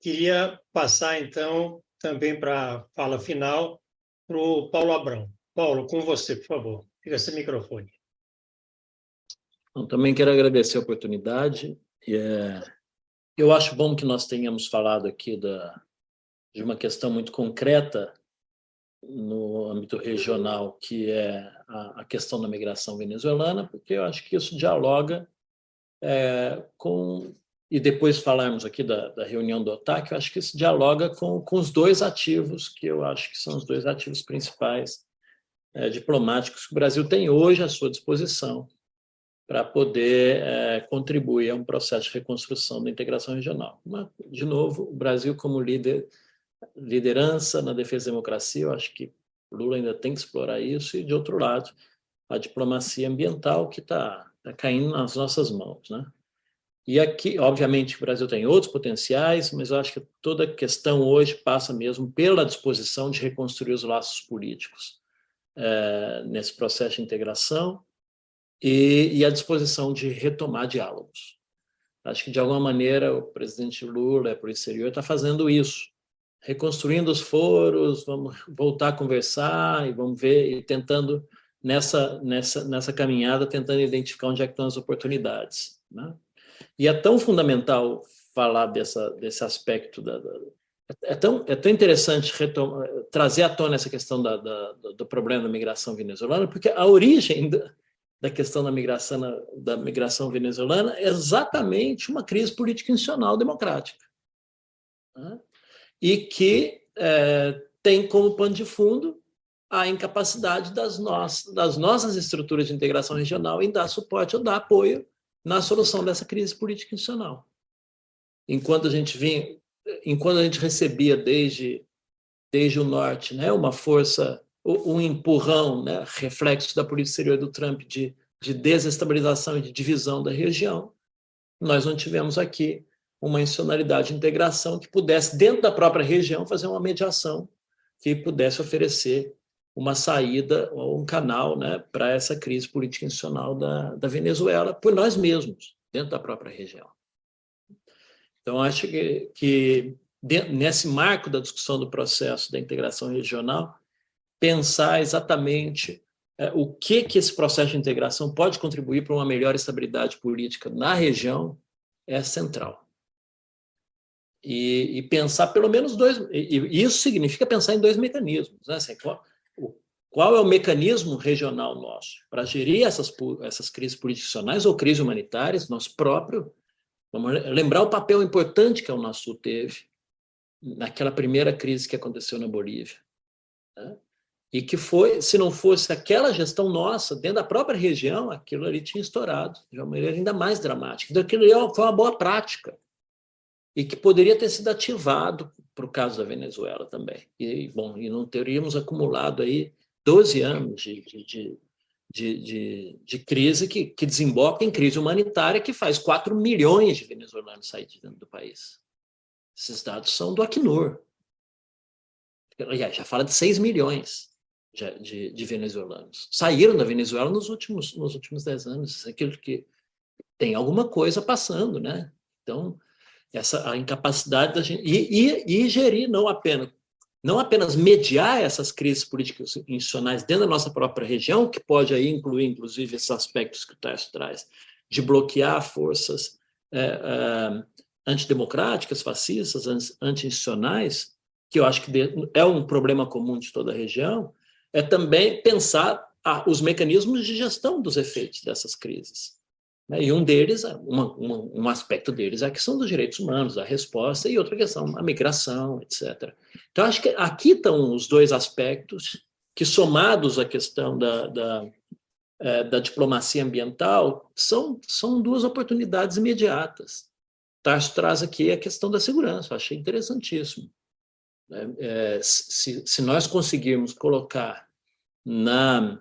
Queria passar, então, também para a fala final para o Paulo Abrão. Paulo, com você, por favor. Fica esse microfone. Eu também quero agradecer a oportunidade. Eu acho bom que nós tenhamos falado aqui de uma questão muito concreta no âmbito regional, que é a questão da migração venezuelana, porque eu acho que isso dialoga com... E depois falarmos aqui da reunião do OTAC, eu acho que isso dialoga com os dois ativos, que eu acho que são os dois ativos principais diplomáticos que o Brasil tem hoje à sua disposição para poder contribuir a um processo de reconstrução da integração regional. Mas, de novo, o Brasil como liderança na defesa da democracia, eu acho que Lula ainda tem que explorar isso, e, de outro lado, a diplomacia ambiental, que está caindo nas nossas mãos, né? E aqui, obviamente, o Brasil tem outros potenciais, mas eu acho que toda a questão hoje passa mesmo pela disposição de reconstruir os laços políticos nesse processo de integração e a disposição de retomar diálogos. Acho que, de alguma maneira, o presidente Lula, por exterior, está fazendo isso, reconstruindo os foros, vamos voltar a conversar e vamos ver, e tentando, nessa caminhada, tentando identificar onde é que estão as oportunidades, né? E é tão fundamental falar desse aspecto é tão interessante trazer à tona essa questão do problema da migração venezuelana, porque a origem da questão da migração venezuelana é exatamente uma crise política institucional democrática, né? E que tem como pano de fundo a incapacidade das nossas estruturas de integração regional em dar suporte ou dar apoio na solução dessa crise política institucional. Enquanto a gente recebia desde o norte, né, uma força, um empurrão, né, reflexo da política exterior do Trump de desestabilização e de divisão da região, nós não tivemos aqui uma institucionalidade de integração que pudesse, dentro da própria região, fazer uma mediação que pudesse oferecer uma saída ou um canal, né, para essa crise política institucional da Venezuela, por nós mesmos, dentro da própria região. Então, acho que nesse marco da discussão do processo da integração regional, pensar exatamente o que esse processo de integração pode contribuir para uma melhor estabilidade política na região é central. E pensar pelo menos e isso significa pensar em dois mecanismos, né? Assim, qual é o mecanismo regional nosso para gerir essas crises político-institucionais ou crises humanitárias, nosso próprio? Vamos lembrar o papel importante que a Unasul teve naquela primeira crise que aconteceu na Bolívia, né? E que foi, se não fosse aquela gestão nossa, dentro da própria região, aquilo ali tinha estourado de uma maneira ainda mais dramática. Então, aquilo ali foi uma boa prática e que poderia ter sido ativado para o caso da Venezuela também. E não teríamos acumulado aí 12 anos de crise que desemboca em crise humanitária que faz 4 milhões de venezuelanos sair de dentro do país. Esses dados são do Acnur. Aliás, já fala de 6 milhões de venezuelanos. Saíram da Venezuela nos últimos 10 anos. Aquilo que tem alguma coisa passando, né? Então, a incapacidade da gente... E gerir, não apenas mediar essas crises políticas institucionais dentro da nossa própria região, que pode aí incluir, inclusive, esses aspectos que o Tarso traz, de bloquear forças antidemocráticas, fascistas, anti-institucionais, que eu acho que é um problema comum de toda a região, é também pensar os mecanismos de gestão dos efeitos dessas crises. E um deles, um aspecto deles é a questão dos direitos humanos, a resposta, e outra questão, a migração, etc. Então, acho que aqui estão os dois aspectos que, somados à questão da diplomacia ambiental, são duas oportunidades imediatas. Tarso traz aqui a questão da segurança, eu achei interessantíssimo. Se nós conseguirmos colocar na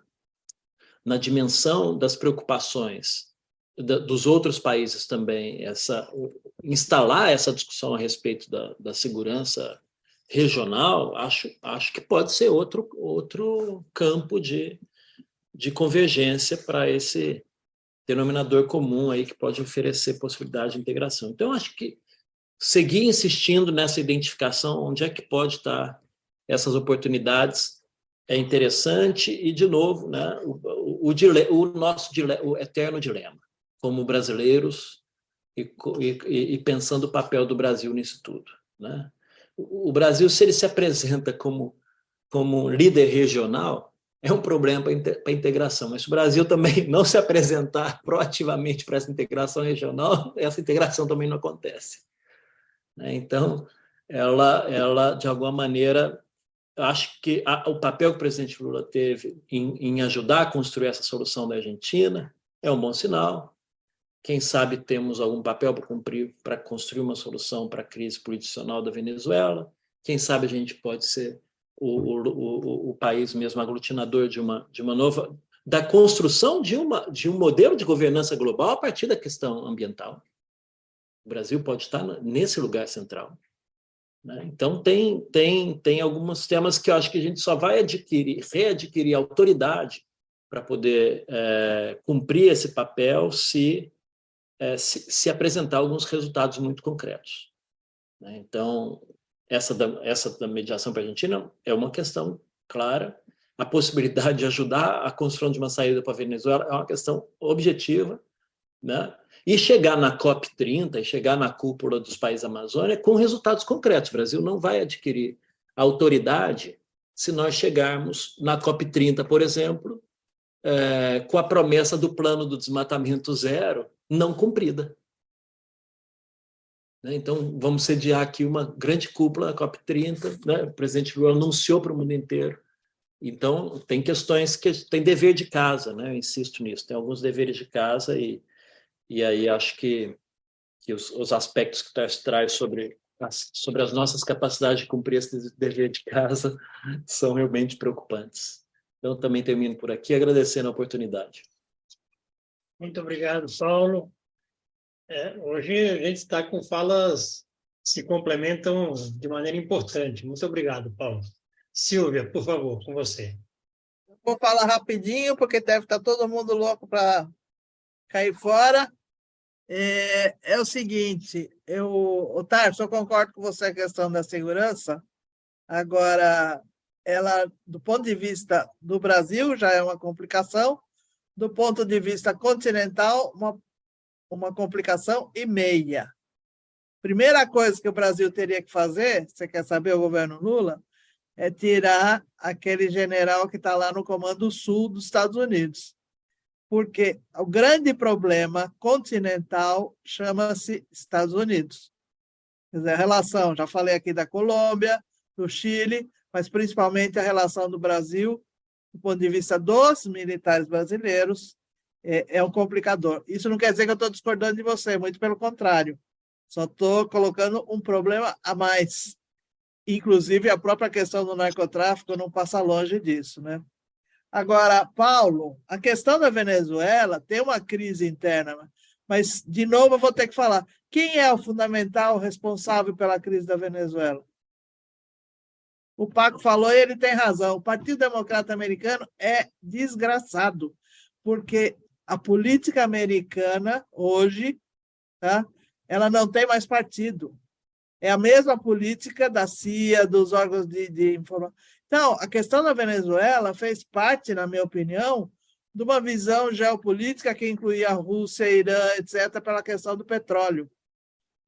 dimensão das preocupações dos outros países também, instalar essa discussão a respeito da segurança regional, acho que pode ser outro campo de convergência para esse denominador comum aí que pode oferecer possibilidade de integração. Então, acho que seguir insistindo nessa identificação, onde é que pode estar essas oportunidades, é interessante, e, de novo, né, o eterno dilema, como brasileiros, e pensando o papel do Brasil nisso tudo, né? O Brasil, se ele se apresenta como líder regional, é um problema para a integração, mas se o Brasil também não se apresentar proativamente para essa integração regional, essa integração também não acontece. Então, ela de alguma maneira, acho que o papel que o presidente Lula teve em ajudar a construir essa solução da Argentina é um bom sinal. Quem sabe temos algum papel para cumprir para construir uma solução para a crise político-institucional da Venezuela. Quem sabe a gente pode ser o país mesmo aglutinador de uma da construção de um modelo de governança global a partir da questão ambiental. O Brasil pode estar nesse lugar central, né? Então, tem alguns temas que eu acho que a gente só vai readquirir autoridade para poder cumprir esse papel se apresentar alguns resultados muito concretos, né? Então, essa da mediação para a Argentina é uma questão clara. A possibilidade de ajudar a construção de uma saída para a Venezuela é uma questão objetiva, né? E chegar na COP30, e chegar na cúpula dos países da Amazônia com resultados concretos. O Brasil não vai adquirir autoridade se nós chegarmos na COP30, por exemplo, com a promessa do plano do desmatamento zero não cumprida. Então, vamos sediar aqui uma grande cúpula, a COP30, né? O presidente Lula anunciou para o mundo inteiro. Então, tem questões que tem dever de casa, né? Eu insisto nisso, tem alguns deveres de casa e aí acho que os aspectos que traz sobre as nossas capacidades de cumprir esse dever de casa são realmente preocupantes. Então, também termino por aqui, agradecendo a oportunidade. Muito obrigado, Paulo. Hoje a gente está com falas que se complementam de maneira importante. Muito obrigado, Paulo. Silvia, por favor, com você. Vou falar rapidinho, porque deve estar todo mundo louco para cair fora. É o seguinte, Tarso, eu concordo com você a questão da segurança. Agora, ela, do ponto de vista do Brasil, já é uma complicação. Do ponto de vista continental, uma complicação e meia. Primeira coisa que o Brasil teria que fazer, você quer saber, o governo Lula, é tirar aquele general que está lá no Comando Sul dos Estados Unidos. Porque o grande problema continental chama-se Estados Unidos. Quer dizer, a relação, já falei aqui da Colômbia, do Chile, mas principalmente a relação do Brasil, do ponto de vista dos militares brasileiros, é um complicador. Isso não quer dizer que eu estou discordando de você, muito pelo contrário. Só estou colocando um problema a mais. Inclusive, a própria questão do narcotráfico não passa longe disso, né? Agora, Paulo, a questão da Venezuela tem uma crise interna, mas, de novo, eu vou ter que falar. Quem é o fundamental responsável pela crise da Venezuela? O Paco falou e ele tem razão. O Partido Democrata Americano é desgraçado, porque a política americana, hoje, tá? Ela não tem mais partido. É a mesma política da CIA, dos órgãos de informação. Então, a questão da Venezuela fez parte, na minha opinião, de uma visão geopolítica que incluía a Rússia, Irã, etc., pela questão do petróleo.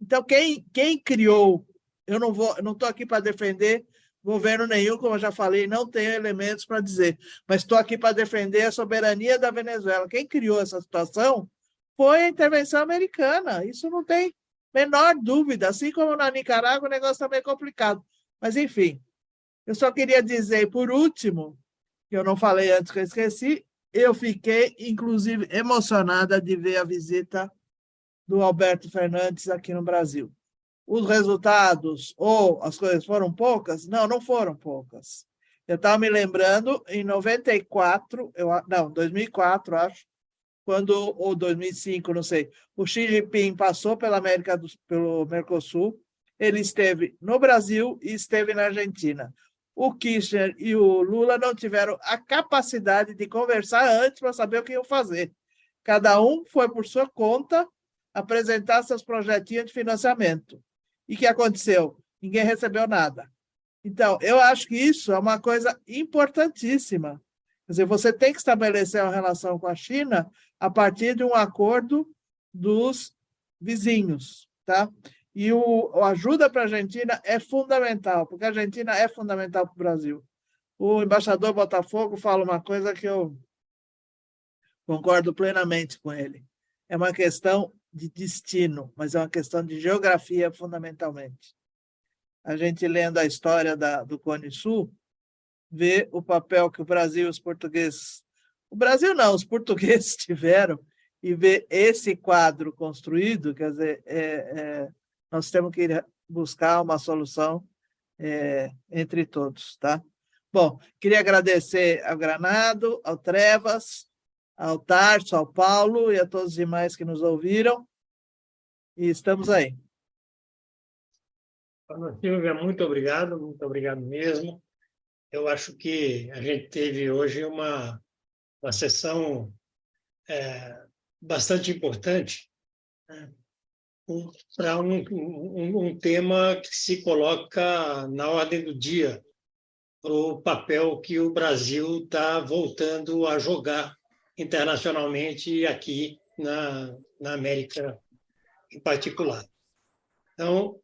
Então, quem criou, eu não estou aqui para defender governo nenhum, como eu já falei, não tenho elementos para dizer, mas estou aqui para defender a soberania da Venezuela. Quem criou essa situação foi a intervenção americana, isso não tem menor dúvida, assim como na Nicarágua o negócio também é complicado. Mas, enfim, eu só queria dizer, por último, que eu não falei antes que eu esqueci, eu fiquei, inclusive, emocionada de ver a visita do Alberto Fernandes aqui no Brasil. Os resultados ou as coisas foram poucas? Não, não foram poucas. Eu estava me lembrando, em 2004, acho, ou 2005, não sei, o Xi Jinping passou pelo Mercosul, ele esteve no Brasil e esteve na Argentina. O Kirchner e o Lula não tiveram a capacidade de conversar antes para saber o que iam fazer. Cada um foi por sua conta apresentar seus projetinhos de financiamento. E o que aconteceu? Ninguém recebeu nada. Então, eu acho que isso é uma coisa importantíssima. Quer dizer, você tem que estabelecer uma relação com a China a partir de um acordo dos vizinhos, tá? E a ajuda para a Argentina é fundamental, porque a Argentina é fundamental para o Brasil. O embaixador Botafogo fala uma coisa que eu concordo plenamente com ele. É uma questão de destino, mas é uma questão de geografia, fundamentalmente. A gente, lendo a história do Cone Sul, vê o papel que o Brasil e os portugueses... O Brasil não, os portugueses tiveram, e ver esse quadro construído, quer dizer, nós temos que buscar uma solução entre todos, tá? Bom, queria agradecer ao Granado, ao Trevas, ao Tarso, ao Paulo e a todos os demais que nos ouviram. E estamos aí. Dona Silvia, muito obrigado mesmo. Eu acho que a gente teve hoje uma sessão bastante importante, né, para um tema que se coloca na ordem do dia, para o papel que o Brasil está voltando a jogar internacionalmente e aqui na América em particular. Então,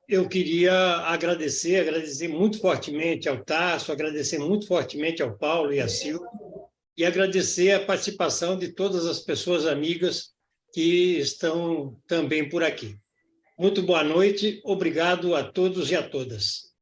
eu queria agradecer muito fortemente ao Tarso, agradecer muito fortemente ao Paulo e à Silvia, e agradecer a participação de todas as pessoas amigas que estão também por aqui. Muito boa noite, obrigado a todos e a todas.